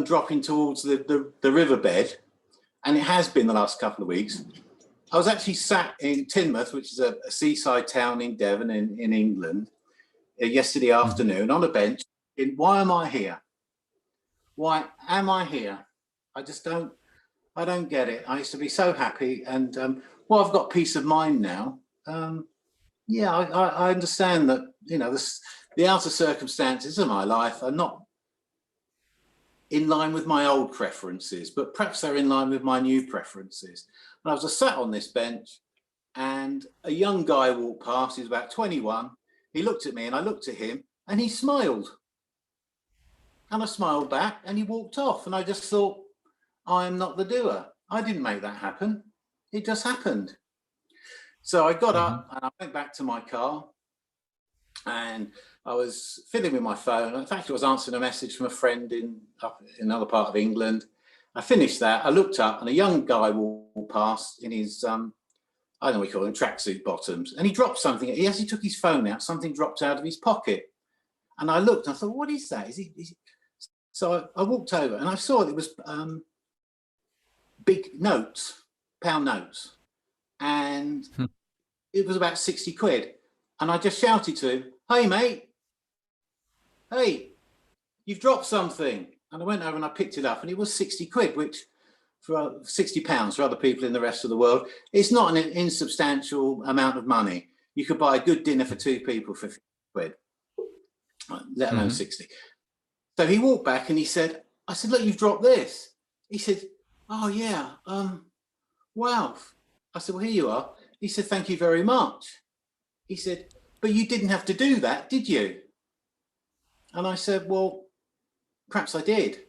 dropping towards the riverbed, and it has been the last couple of weeks. I was actually sat in Teignmouth, which is a seaside town in Devon in England, yesterday afternoon on a bench. Why am I here? Why am I here? I don't get it. I used to be so happy, and well, I've got peace of mind now. Yeah, I understand that, you know, the outer circumstances of my life are not in line with my old preferences, but perhaps they're in line with my new preferences. And I was sat on this bench, and a young guy walked past. He's about 21. He looked at me, and I looked at him, and he smiled. And I smiled back, and he walked off. And I just thought, I am not the doer. I didn't make that happen. It just happened. So I got up, and I went back to my car, and I was fiddling with my phone. In fact, I was answering a message from a friend up in another part of England. I finished that. I looked up, and a young guy walked past in his, I don't know what we call them, tracksuit bottoms, and he dropped something. As he took his phone out, something dropped out of his pocket. And I looked, and I thought, what is that? Is he... So I walked over, and I saw it was big notes, pound notes, and it was about 60 quid. And I just shouted to him, hey, mate, hey, you've dropped something. And I went over and I picked it up, and it was 60 quid, which for 60 pounds for other people in the rest of the world, it's not an insubstantial amount of money. You could buy a good dinner for 2 people for 50 quid, let alone 60. So he walked back and he said, I said, look, you've dropped this. He said, oh yeah, wow. I said, well, here you are. He said, thank you very much. He said, but you didn't have to do that, did you? And I said, well, perhaps I did.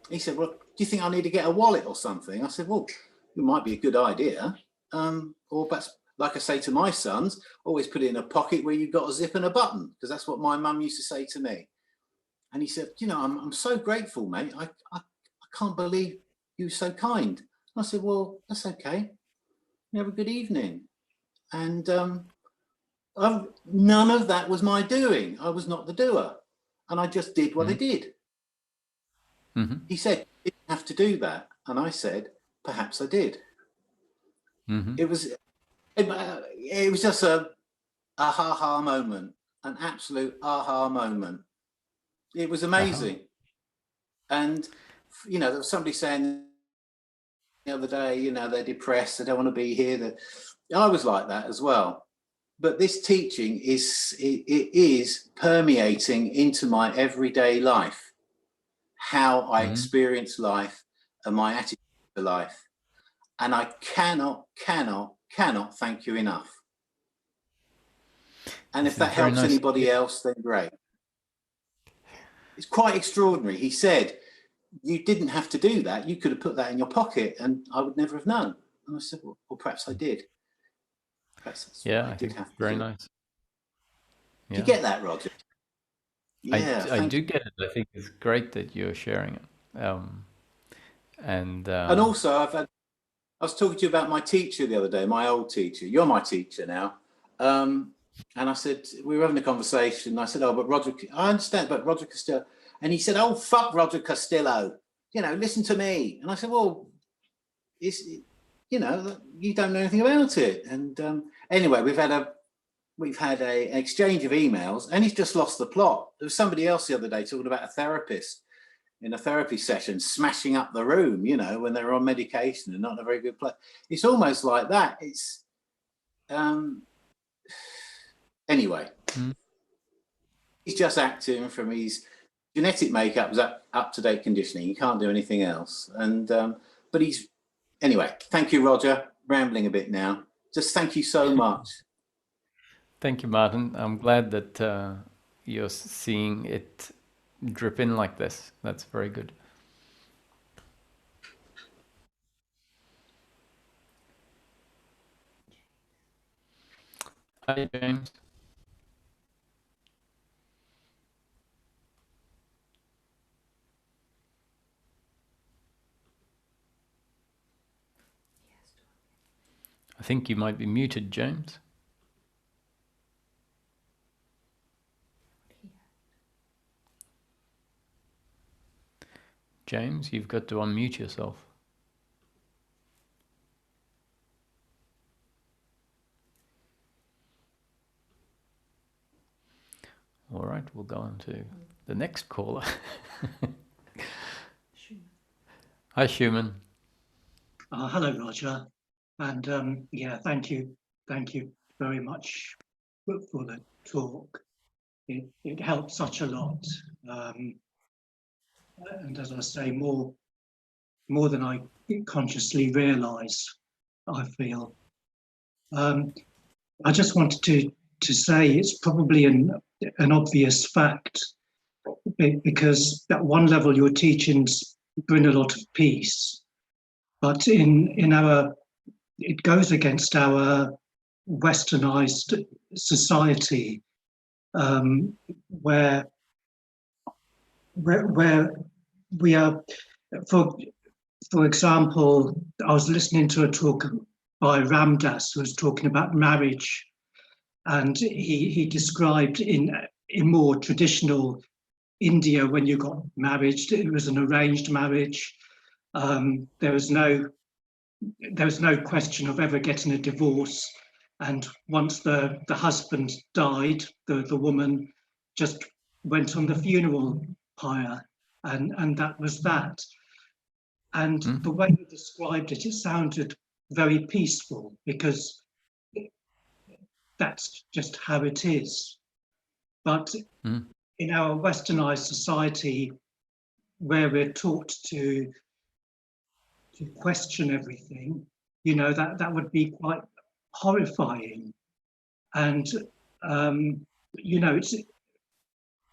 He said, well, do you think I need to get a wallet or something? I said, well, it might be a good idea. Or perhaps, like I say to my sons, always put it in a pocket where you've got a zip and a button, because that's what my mum used to say to me. And he said, you know, I'm so grateful, mate. I can't believe you were so kind. I said, well, that's okay. You have a good evening. And none of that was my doing. I was not the doer. And I just did what I did. He said, you didn't have to do that. And I said, perhaps I did. It was just a aha moment, an absolute aha moment. It was amazing. And, you know, there was somebody saying the other day, you know, they're depressed, they don't want to be here. That I was like that as well. But this teaching is permeating into my everyday life, how I experience life and my attitude to life. And I cannot thank you enough. And if that helps anybody else, then great. It's quite extraordinary. He said, you didn't have to do that. You could have put that in your pocket and I would never have known. And I said, well perhaps I did. Perhaps yeah, I think very nice. Do you get that, Roger? Yeah, I do get it. I think it's great that you're sharing it. And also I was talking to you about my teacher the other day, my old teacher. You're my teacher now. And I said, we were having a conversation. And I said, oh, but Roger, I understand, but Roger Castillo. And he said, oh, fuck Roger Castillo. You know, listen to me. And I said, well, you know, you don't know anything about it. And anyway, we've had an exchange of emails, and he's just lost the plot. There was somebody else the other day talking about a therapist in a therapy session smashing up the room, you know, when they're on medication and not in a very good place. It's almost like that. It's anyway. He's just acting from his genetic makeup, was up-to-date conditioning. He can't do anything else. And but he's anyway. Thank you, Roger. Rambling a bit now. Just thank you so much. Thank you, Martin. I'm glad that you're seeing it drip in like this. That's very good. Hi, James. I think you might be muted, James. James, you've got to unmute yourself. All right, we'll go on to the next caller. Hi, Schumann. Hello, Roger. And yeah, thank you very much for the talk. It helped such a lot. And as I say, more than I consciously realise, I feel. I just wanted to say it's probably an obvious fact, because at one level your teachings bring a lot of peace, but it goes against our westernized society, where we are, for example, I was listening to a talk by Ramdas who was talking about marriage, and he described in more traditional India, when you got married, it was an arranged marriage. There was no question of ever getting a divorce, and once the husband died, the woman just went on the funeral pyre, and that was that. And the way you described it, it sounded very peaceful, because that's just how it is. But in our westernized society, where we're taught to question everything, you know, that would be quite horrifying. And you know,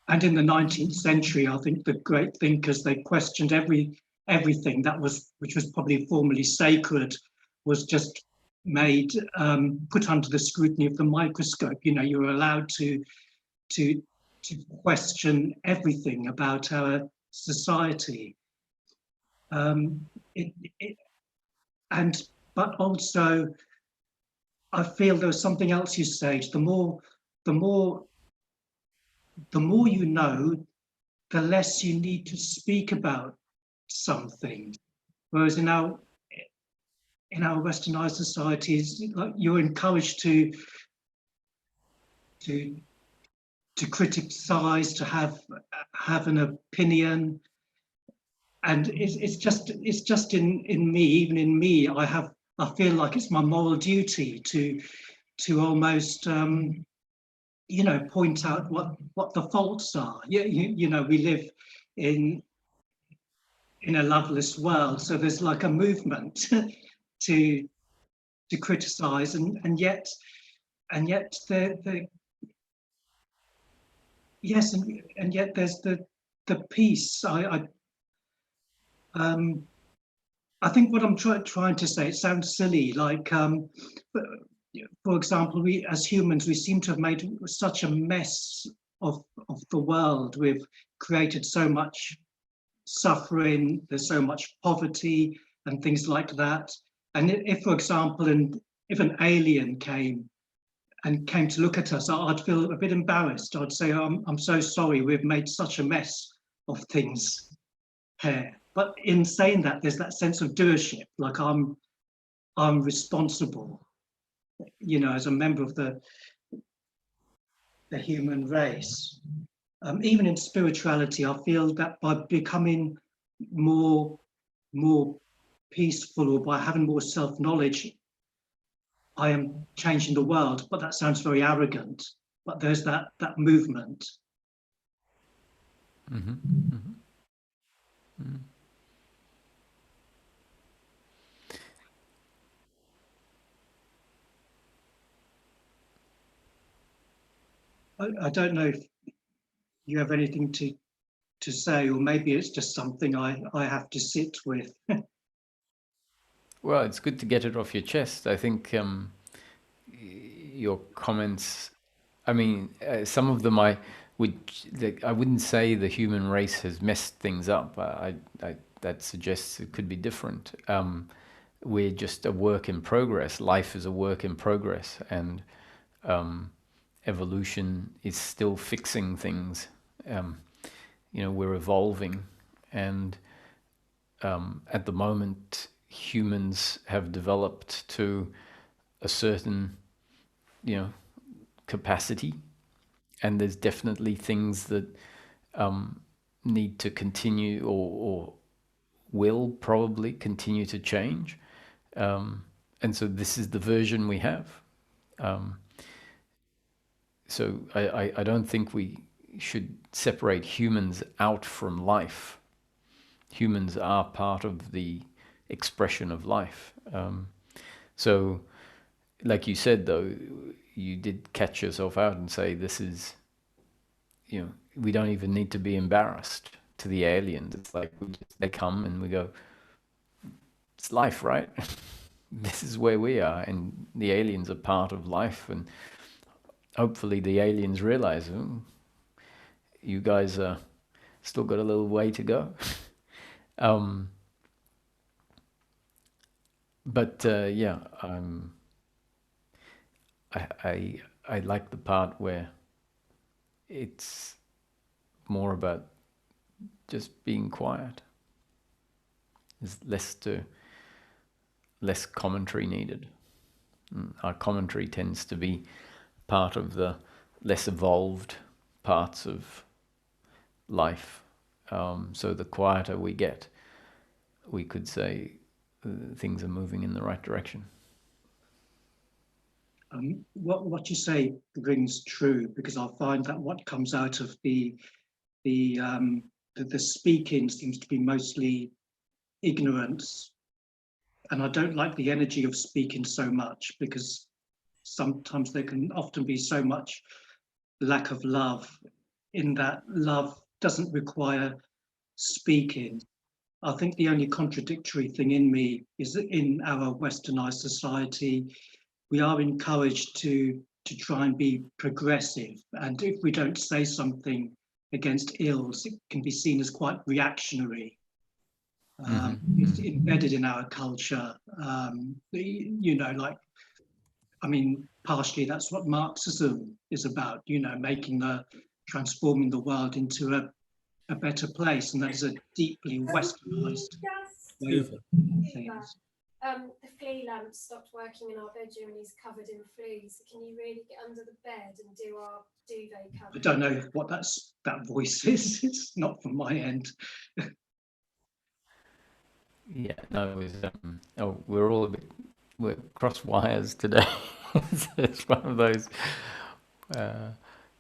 and in the 19th century, I think the great thinkers, they questioned everything that which was probably formerly sacred, was just made put under the scrutiny of the microscope. You know, you're allowed to question everything about our society. But also, I feel there was something else you said. The more you know, the less you need to speak about something. Whereas in our westernized societies, like, you're encouraged to criticize, to have an opinion, and it's just in me, even in me, I feel like it's my moral duty to almost you know, point out what the faults are. You know, we live in a loveless world, so there's like a movement to criticize, and yet the yes, and yet there's the peace. I think what I'm trying to say, it sounds silly, like for example, we as humans, we seem to have made such a mess of the world. We've created so much suffering, there's so much poverty and things like that. And if, for example, if an alien came to look at us, I'd feel a bit embarrassed. I'd say, I'm so sorry, we've made such a mess of things here. But in saying that, there's that sense of doership, like I'm responsible, you know, as a member of the human race. Even in spirituality, I feel that by becoming more peaceful, or by having more self-knowledge, I am changing the world. But that sounds very arrogant. But there's that movement. Mm-hmm. Mm-hmm. Mm. I don't know if you have anything to say, or maybe it's just something I have to sit with. Well, it's good to get it off your chest. I think your comments, I mean, some of them I wouldn't say the human race has messed things up. That suggests it could be different. We're just a work in progress. Life is a work in progress, and evolution is still fixing things. You know, we're evolving, and at the moment, humans have developed to a certain, you know, capacity, and there's definitely things that need to continue, or will probably continue to change. And so this is the version we have. So I don't think we should separate humans out from life. Humans are part of the expression of life. So, like you said, though, you did catch yourself out and say, this is, you know, we don't even need to be embarrassed to the aliens. It's like they come and we go, it's life, right? This is where we are, and the aliens are part of life, and hopefully the aliens realize, oh, you guys are still got a little way to go. But yeah, I like the part where it's more about just being quiet. There's less commentary needed. Our commentary tends to be part of the less evolved parts of life. So the quieter we get, we could say things are moving in the right direction. What you say rings true, because I find that what comes out of the speaking seems to be mostly ignorance, and I don't like the energy of speaking so much, because sometimes there can often be so much lack of love, in that love doesn't require speaking. I think the only contradictory thing in me is that in our westernized society, we are encouraged to try and be progressive, and if we don't say something against ills, it can be seen as quite reactionary. It's embedded in our culture. You know, like, I mean, partially that's what Marxism is about, you know, transforming the world into a better place, and that is a deeply westernized way of things. The flea lamp stopped working in our bedroom and he's covered in fleas. So can you really get under the bed and do our duvet cover? I don't know what that voice is. It's not from my end. Yeah, no, it was, we're all we're cross wires today. It's one of those,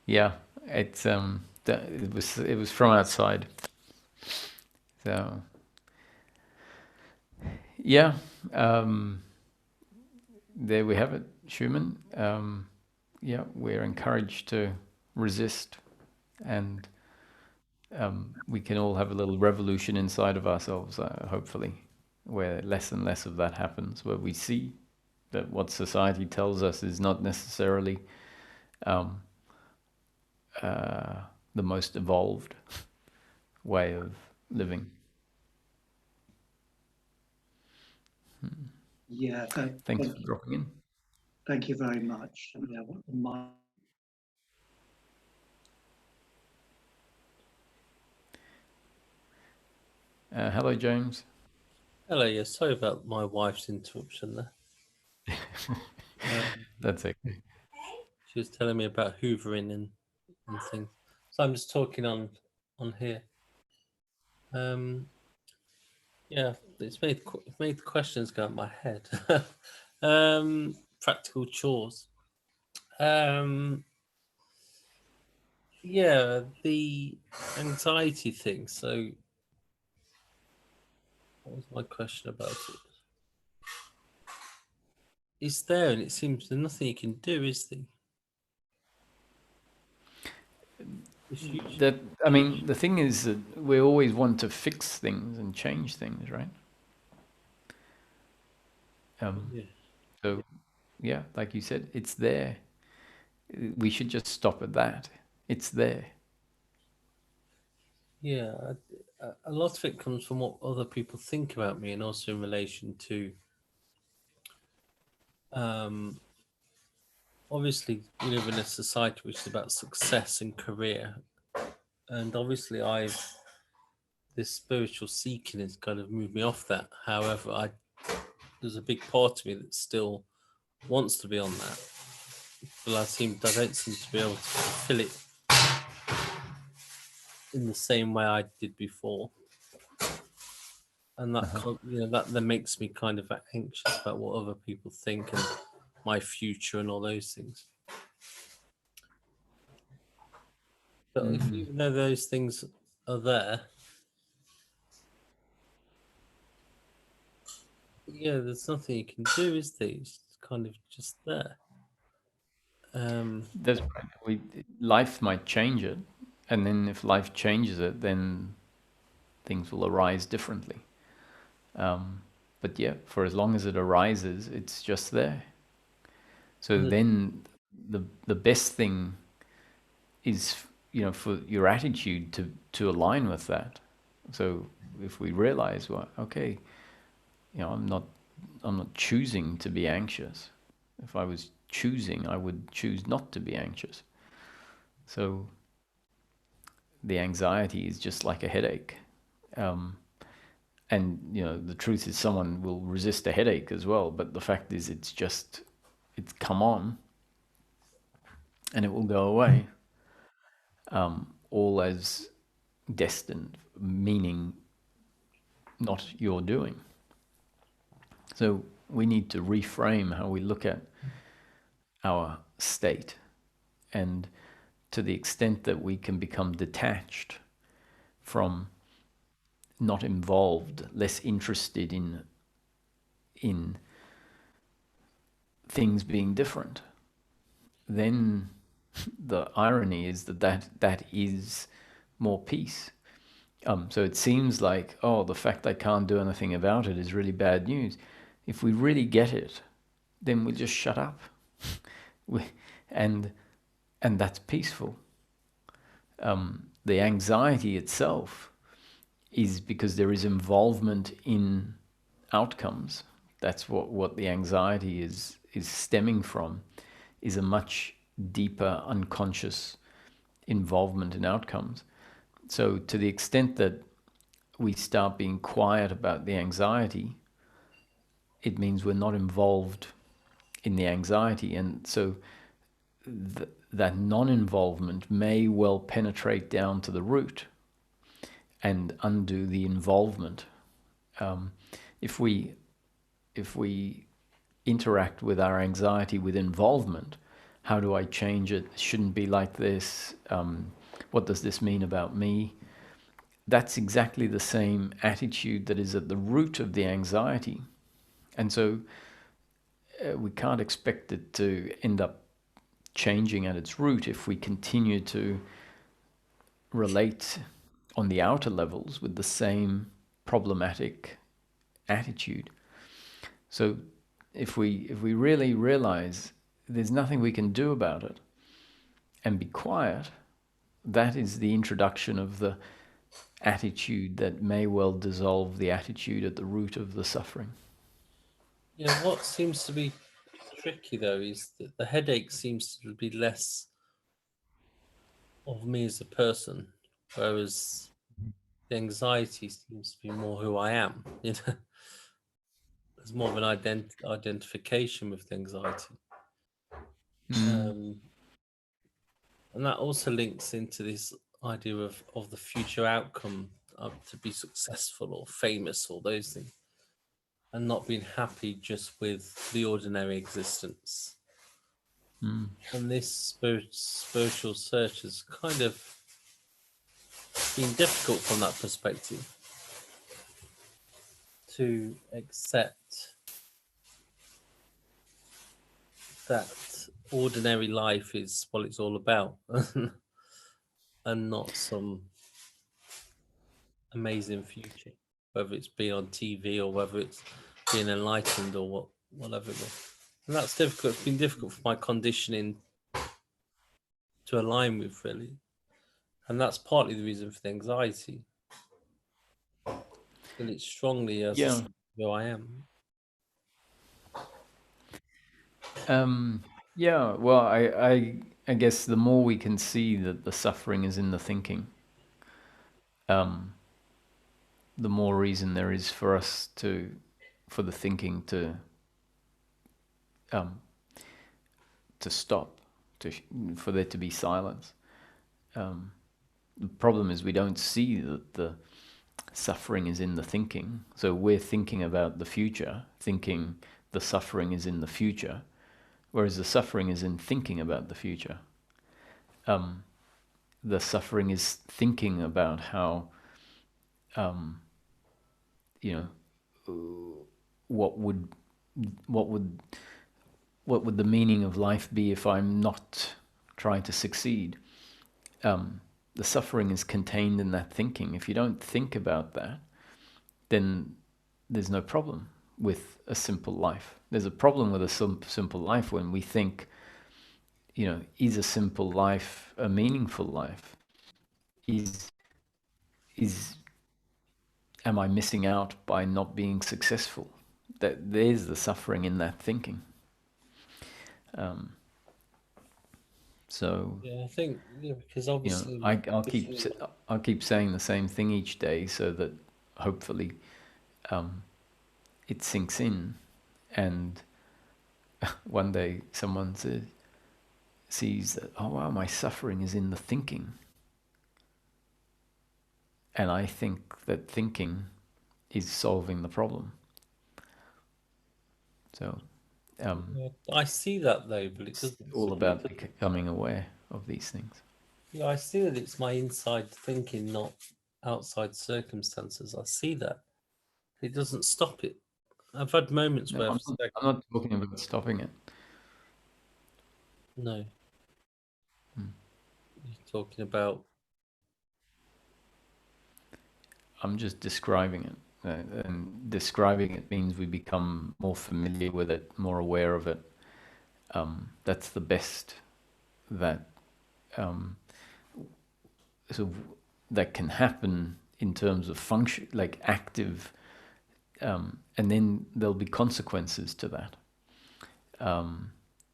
yeah, it's, it was from outside. So, yeah, there we have it, Schumann. Yeah, we're encouraged to resist, and we can all have a little revolution inside of ourselves, hopefully, where less and less of that happens, where we see that what society tells us is not necessarily the most evolved way of living. Yeah, Thanks for dropping in. thank you very much. Yeah, Hello, James. Hello, yeah, sorry about my wife's interruption there. That's okay. She was telling me about hoovering and things. So I'm just talking on here. Yeah, it's made the questions go in my head. Practical chores. Yeah, the anxiety thing. So, what was my question about it? It's there, and it seems there's nothing you can do, is there? That, I mean, the thing is that we always want to fix things and change things, right? Yeah. So, yeah, like you said, it's there. We should just stop at that. It's there. Yeah, a lot of it comes from what other people think about me, and also in relation to, obviously, we live in a society which is about success and career, and obviously, this spiritual seeking has kind of moved me off that. However, there's a big part of me that still wants to be on that, but I don't seem to be able to fulfill it in the same way I did before. And that that then makes me kind of anxious about what other people think and my future and all those things. But if even though those things are there, yeah, there's nothing you can do, is there? It's kind of just there. That's right. Life might change it, and then if life changes it, then things will arise differently. But yeah, for as long as it arises, it's just there. So then the best thing is, for your attitude to align with that. So if we realize, well, okay, I'm not choosing to be anxious. If I was choosing, I would choose not to be anxious. So the anxiety is just like a headache. And the truth is someone will resist a headache as well, but the fact is it's come on and it will go away, all as destined, meaning not your doing. So we need to reframe how we look at our state, and to the extent that we can become detached from, not involved, less interested in things being different, then the irony is that is more peace. So it seems like, the fact I can't do anything about it is really bad news. If we really get it, then we'll just shut up. and that's peaceful. The anxiety itself is because there is involvement in outcomes. That's what the anxiety is stemming from, is a much deeper unconscious involvement in outcomes. So to the extent that we start being quiet about the anxiety, it means we're not involved in the anxiety. And so that non-involvement may well penetrate down to the root and undo the involvement. If we interact with our anxiety with involvement, how do I change it? It shouldn't be like this. What does this mean about me? That's exactly the same attitude that is at the root of the anxiety. And so we can't expect it to end up changing at its root if we continue to relate on the outer levels with the same problematic attitude. So if we really realize there's nothing we can do about it and be quiet, that is the introduction of the attitude that may well dissolve the attitude at the root of the suffering. Yeah, what seems to be tricky though is that the headache seems to be less of me as a person, whereas the anxiety seems to be more who I am. You know, there's more of an identification with the anxiety, and that also links into this idea of the future outcome to be successful or famous or those things, and not being happy just with the ordinary existence. And this spiritual search has kind of been difficult from that perspective, to accept that ordinary life is what it's all about and not some amazing future, whether it's being on TV or whether it's being enlightened or whatever it was. And that's difficult. It's been difficult for my conditioning to align with, really. And that's partly the reason for the anxiety. And it's strongly as who I am. Yeah, well, I guess the more we can see that the suffering is in the thinking, the more reason there is for us for the thinking to stop, for there to be silence. The problem is we don't see that the suffering is in the thinking. So we're thinking about the future, thinking the suffering is in the future, whereas the suffering is in thinking about the future. The suffering is thinking about how, what would the meaning of life be if I'm not trying to succeed? The suffering is contained in that thinking. If you don't think about that, then there's no problem with a simple life. There's a problem with a simple life when we think, is a simple life a meaningful life? Am I missing out by not being successful? That there's the suffering in that thinking. So yeah, I think because obviously I'll keep saying the same thing each day so that hopefully it sinks in, and one day someone sees that, oh wow, my suffering is in the thinking, and I think that thinking is solving the problem. So I see that though, but it's all about becoming aware of these things. Yeah, I see that it's my inside thinking, not outside circumstances. I see that. It doesn't stop it. I've had moments where I'm not talking about stopping it. No. You're talking about... I'm just describing it. And describing it means we become more familiar with it, more aware of it. That's the best that that can happen in terms of function, like active, and then there'll be consequences to that.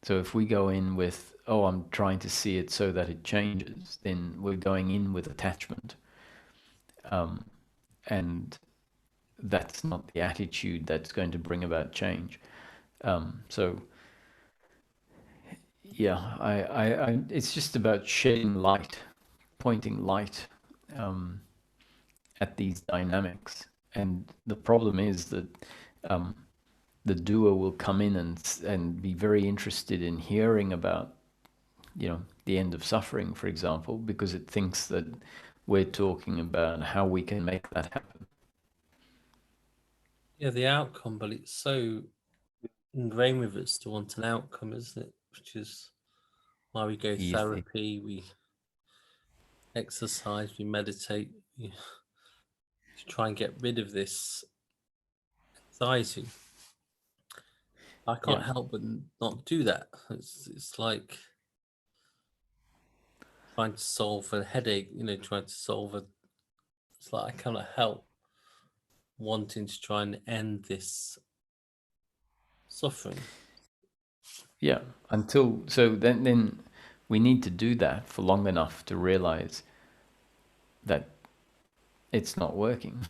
So if we go in with, oh, I'm trying to see it so that it changes, then we're going in with attachment. And that's not the attitude that's going to bring about change. So yeah, I it's just about shedding light, pointing light at these dynamics. And the problem is that the doer will come in and be very interested in hearing about, the end of suffering, for example, because it thinks that we're talking about how we can make that happen. Yeah, the outcome, but it's so ingrained with us to want an outcome, isn't it? Which is why we go therapy, we exercise, we meditate, to try and get rid of this anxiety. I can't help but not do that. It's like trying to solve a headache, trying to solve a. It's like I cannot help wanting to try and end this suffering. Yeah, then we need to do that for long enough to realize that it's not working.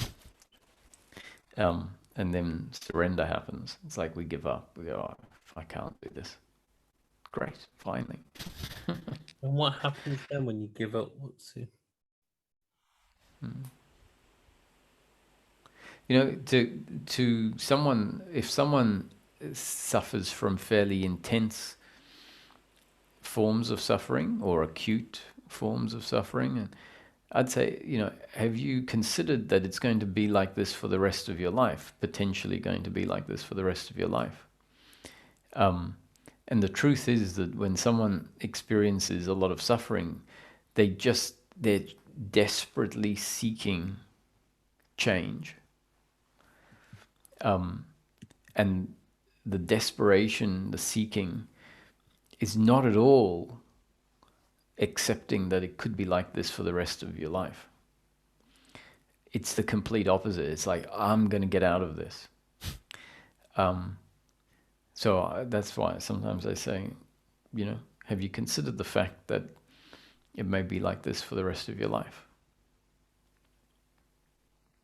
And then surrender happens. It's like we give up. We go, oh, I can't do this. Great, finally. And what happens then when you give up? To someone, if someone suffers from fairly intense forms of suffering or acute forms of suffering, and I'd say, have you considered that it's going to be like this for the rest of your life, potentially going to be like this for the rest of your life? And the truth is that when someone experiences a lot of suffering, they're desperately seeking change. And the desperation, the seeking, is not at all accepting that it could be like this for the rest of your life. It's the complete opposite. It's like, I'm going to get out of this. So that's why sometimes I say, have you considered the fact that it may be like this for the rest of your life?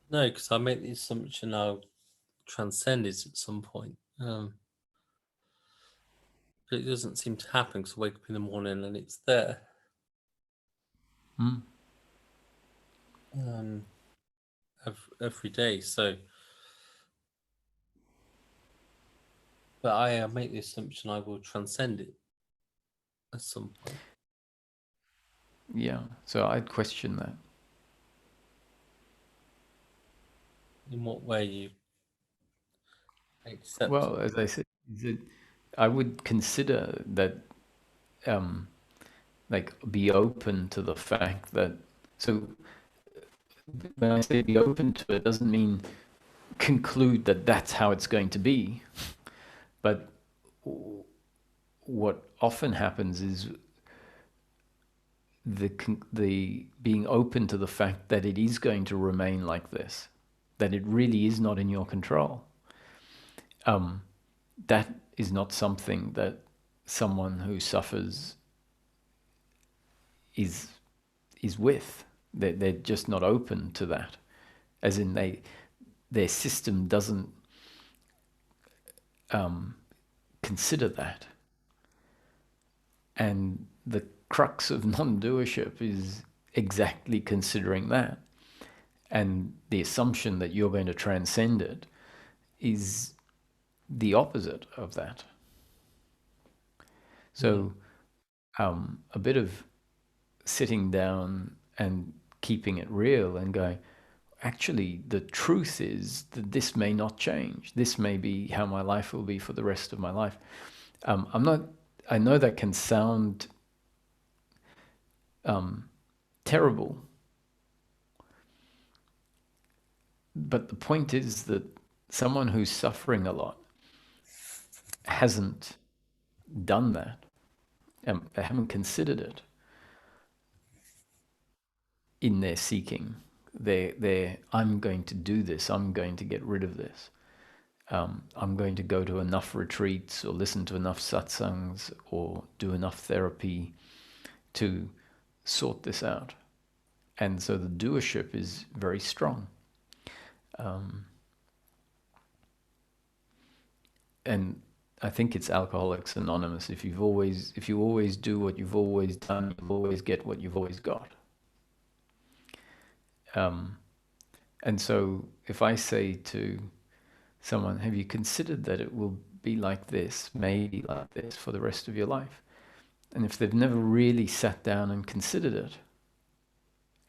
No, because I make the assumption I'll transcend it at some point. But it doesn't seem to happen because I wake up in the morning and it's there. Every day. So, but I make the assumption I will transcend it at some point. Yeah, so I'd question that. In what way you accept? Well, as I said, I would consider that, be open to the fact that. So when I say be open to it, doesn't mean conclude that that's how it's going to be. But what often happens is the being open to the fact that it is going to remain like this, that it really is not in your control. That is not something that someone who suffers is with. They're just not open to that, as in their system doesn't consider that. And the crux of non-doership is exactly considering that. And the assumption that you're going to transcend it is the opposite of that. So a bit of sitting down and keeping it real and going, actually, the truth is that this may not change. This may be how my life will be for the rest of my life. I know that can sound terrible, but the point is that someone who's suffering a lot hasn't done that. They haven't considered it in their seeking. I'm going to do this. I'm going to get rid of this. I'm going to go to enough retreats or listen to enough satsangs or do enough therapy to sort this out. And so the doership is very strong. And I think it's Alcoholics Anonymous. If you always do what you've always done, you'll always get what you've always got. And so if I say to someone, have you considered that it will be like this, maybe like this for the rest of your life? And if they've never really sat down and considered it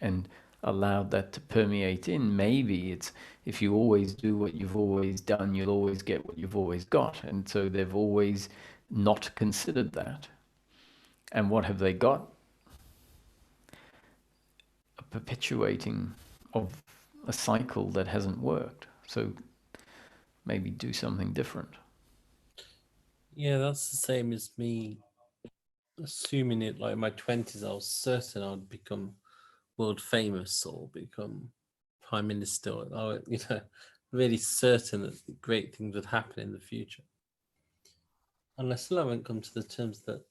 and allowed that to permeate in, maybe it's, if you always do what you've always done, you'll always get what you've always got. And so they've always not considered that. And what have they got? A perpetuating of a cycle that hasn't worked. So maybe do something different. Yeah, that's the same as me assuming it like in my 20s, I was certain I'd become world famous or become prime minister, or, you know, really certain that great things would happen in the future. And I still haven't come to the terms that,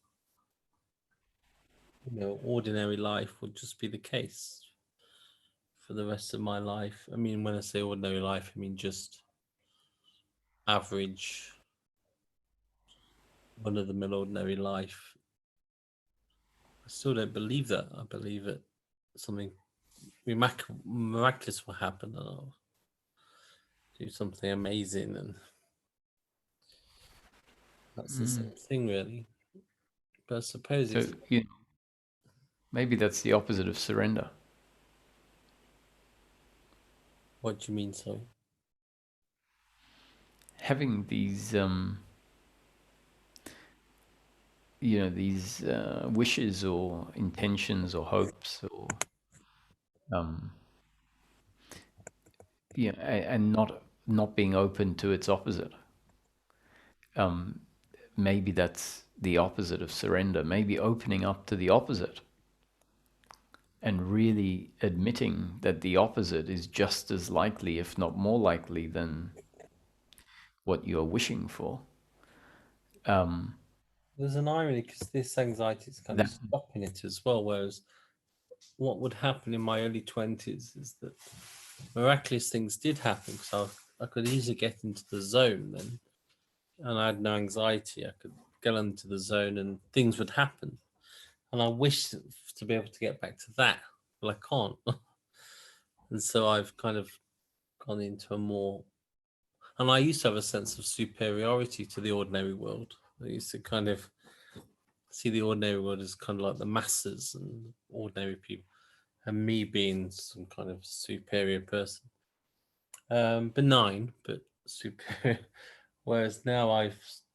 you know, ordinary life would just be the case for the rest of my life. I mean, when I say ordinary life, I mean just average, run-of-the-mill ordinary life. I still don't believe that. I believe that something miraculous will happen, and I'll do something amazing, and that's the same thing, really. But I suppose So it's, maybe that's the opposite of surrender. what do you mean, sorry? Having these, you know, these wishes or intentions or hopes, or yeah, and not being open to its opposite. Maybe that's the opposite of surrender. Maybe opening up to the opposite and really admitting that the opposite is just as likely, if not more likely, than what you're wishing for. There's an irony, because this anxiety is kind of stopping it as well. Whereas what would happen in my early 20s is that miraculous things did happen, so I could easily get into the zone then, and I had no anxiety. I could get into the zone and things would happen. And I wish to be able to get back to that, but I can't. And so I've kind of gone into a more, and I used to have a sense of superiority to the ordinary world. I used to kind of see the ordinary world as kind of like the masses and ordinary people, and me being some kind of superior person. Benign, but superior. Whereas now I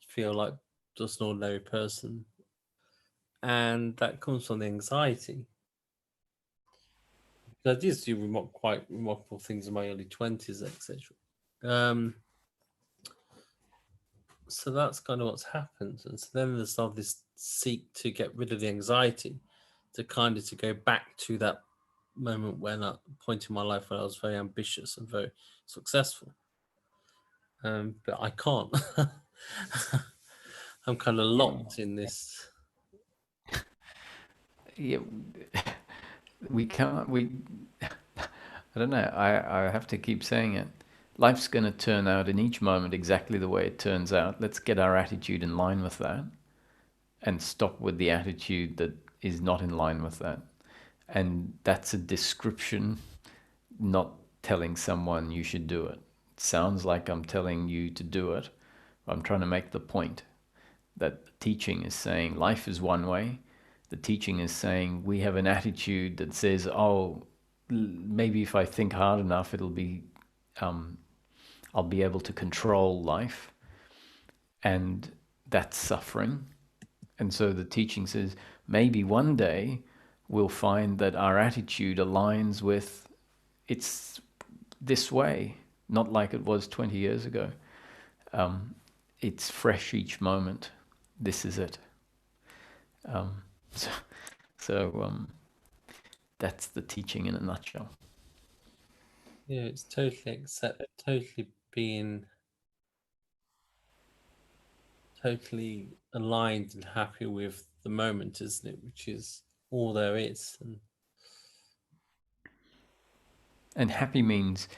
feel like just an ordinary person. And that comes from the anxiety. I did do quite remarkable things in my early 20s, etc. So that's kind of what's happened. And so then there's all this seek to get rid of the anxiety, to kind of to go back to that moment when, that point in my life when I was very ambitious and very successful. But I can't. I'm kind of locked in this. Yeah, we can't. I don't know. I have to keep saying it. Life's going to turn out in each moment exactly the way it turns out. Let's get our attitude in line with that, and stop with the attitude that is not in line with that. And that's a description, not telling someone you should do it. It sounds like I'm telling you to do it. I'm trying to make the point that the teaching is saying life is one way. The teaching is saying we have an attitude that says, oh, maybe if I think hard enough, it'll be, I'll be able to control life. And that's suffering. And so the teaching says, maybe one day we'll find that our attitude aligns with it's this way, not like it was 20 years ago. It's fresh each moment. This is it. So that's the teaching in a nutshell. Yeah, it's totally being totally aligned and happy with the moment, isn't it? Which is all there is. And happy means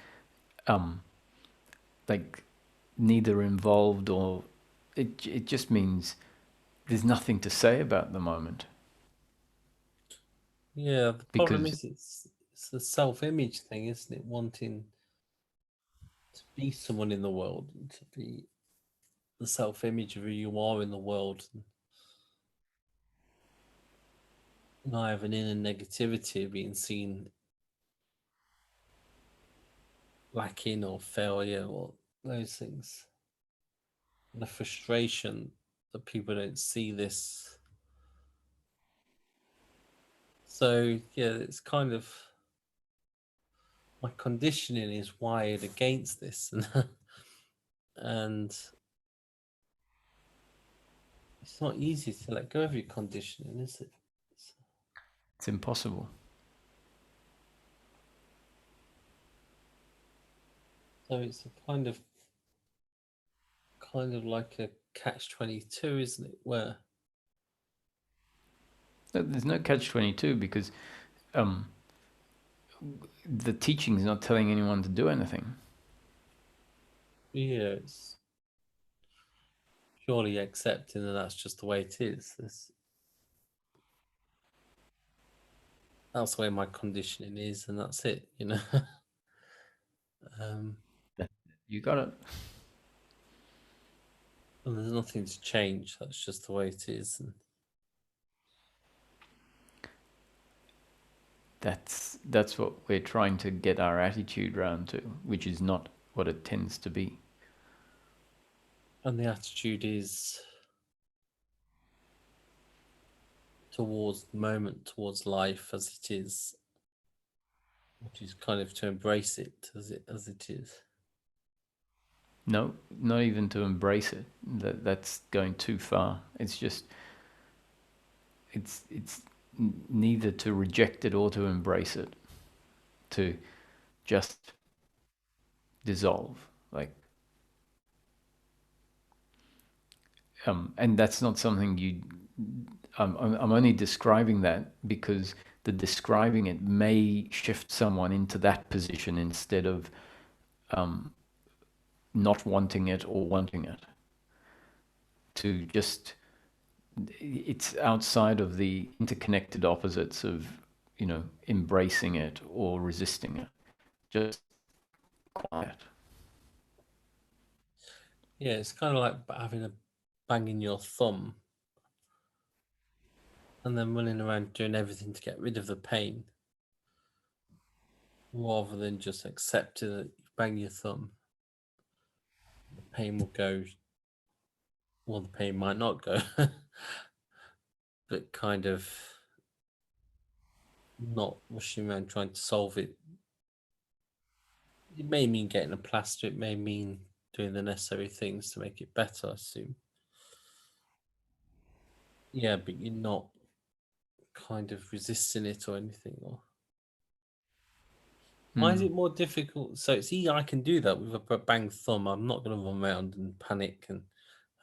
like neither involved, or it just means there's nothing to say about the moment. Yeah, the problem is it's a self-image thing, isn't it? Wanting to be someone in the world, and to be the self-image of who you are in the world. And I have an inner negativity of being seen lacking or failure or those things. And the frustration that people don't see this. So yeah, it's kind of, my conditioning is wired against this, and It's not easy to let go of your conditioning, is it? It's impossible. So it's a kind of like a catch-22, isn't it? Where There's no catch-22 because the teaching is not telling anyone to do anything. yeah, it's purely accepting that that's just the way it is. That's the way my conditioning is, and that's it, you know. You got it. And there's nothing to change. That's just the way it is. And that's what we're trying to get our attitude round to, which is not what it tends to be. And the attitude is towards the moment, towards life as it is, which is kind of to embrace it as it is. No, not even to embrace it. That's going too far. It's just it's neither to reject it or to embrace it. To just dissolve, like. And that's not something you. I'm only describing that because the describing it may shift someone into that position instead of not wanting it or wanting it. To just, it's outside of the interconnected opposites of, embracing it or resisting it. Just quiet. Yeah, it's kind of like having a bang in your thumb and then running around doing everything to get rid of the pain, rather than just accepting that you bang your thumb. The pain will go, well, the pain might not go, but kind of not rushing around trying to solve it. It may mean getting a plaster, it may mean doing the necessary things to make it better, I assume. Yeah, but you're not kind of resisting it or anything. Or why is it more difficult? So see, I can do that with a bang thumb. I'm not going to run around and panic, and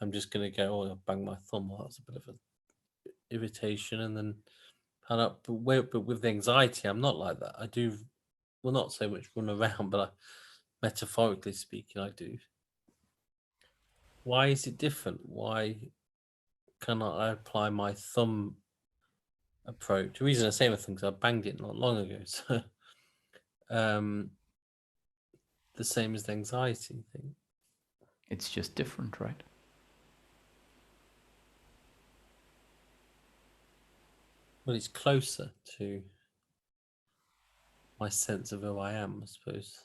I'm just going to go, oh, I'll bang my thumb. Well, that's a bit of an irritation, and then pan up. But with the anxiety, I'm not like that. I do, well, not so much run around, but metaphorically speaking, I do. Why is it different? Why cannot I apply my thumb approach? The reason I say my thumb is I banged it not long ago. So the same as the anxiety thing. It's just different, right? Well, it's closer to my sense of who I am, I suppose.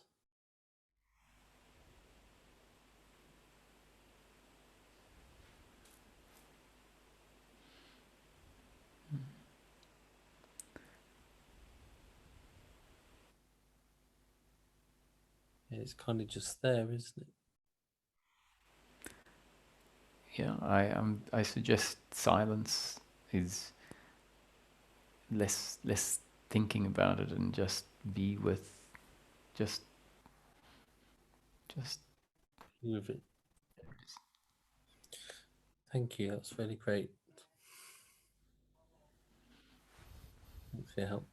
Yeah, it's kind of just there, isn't it? Yeah, I suggest silence is less thinking about it and just be with, just With it. Thank you. That's really great. Thanks for your help.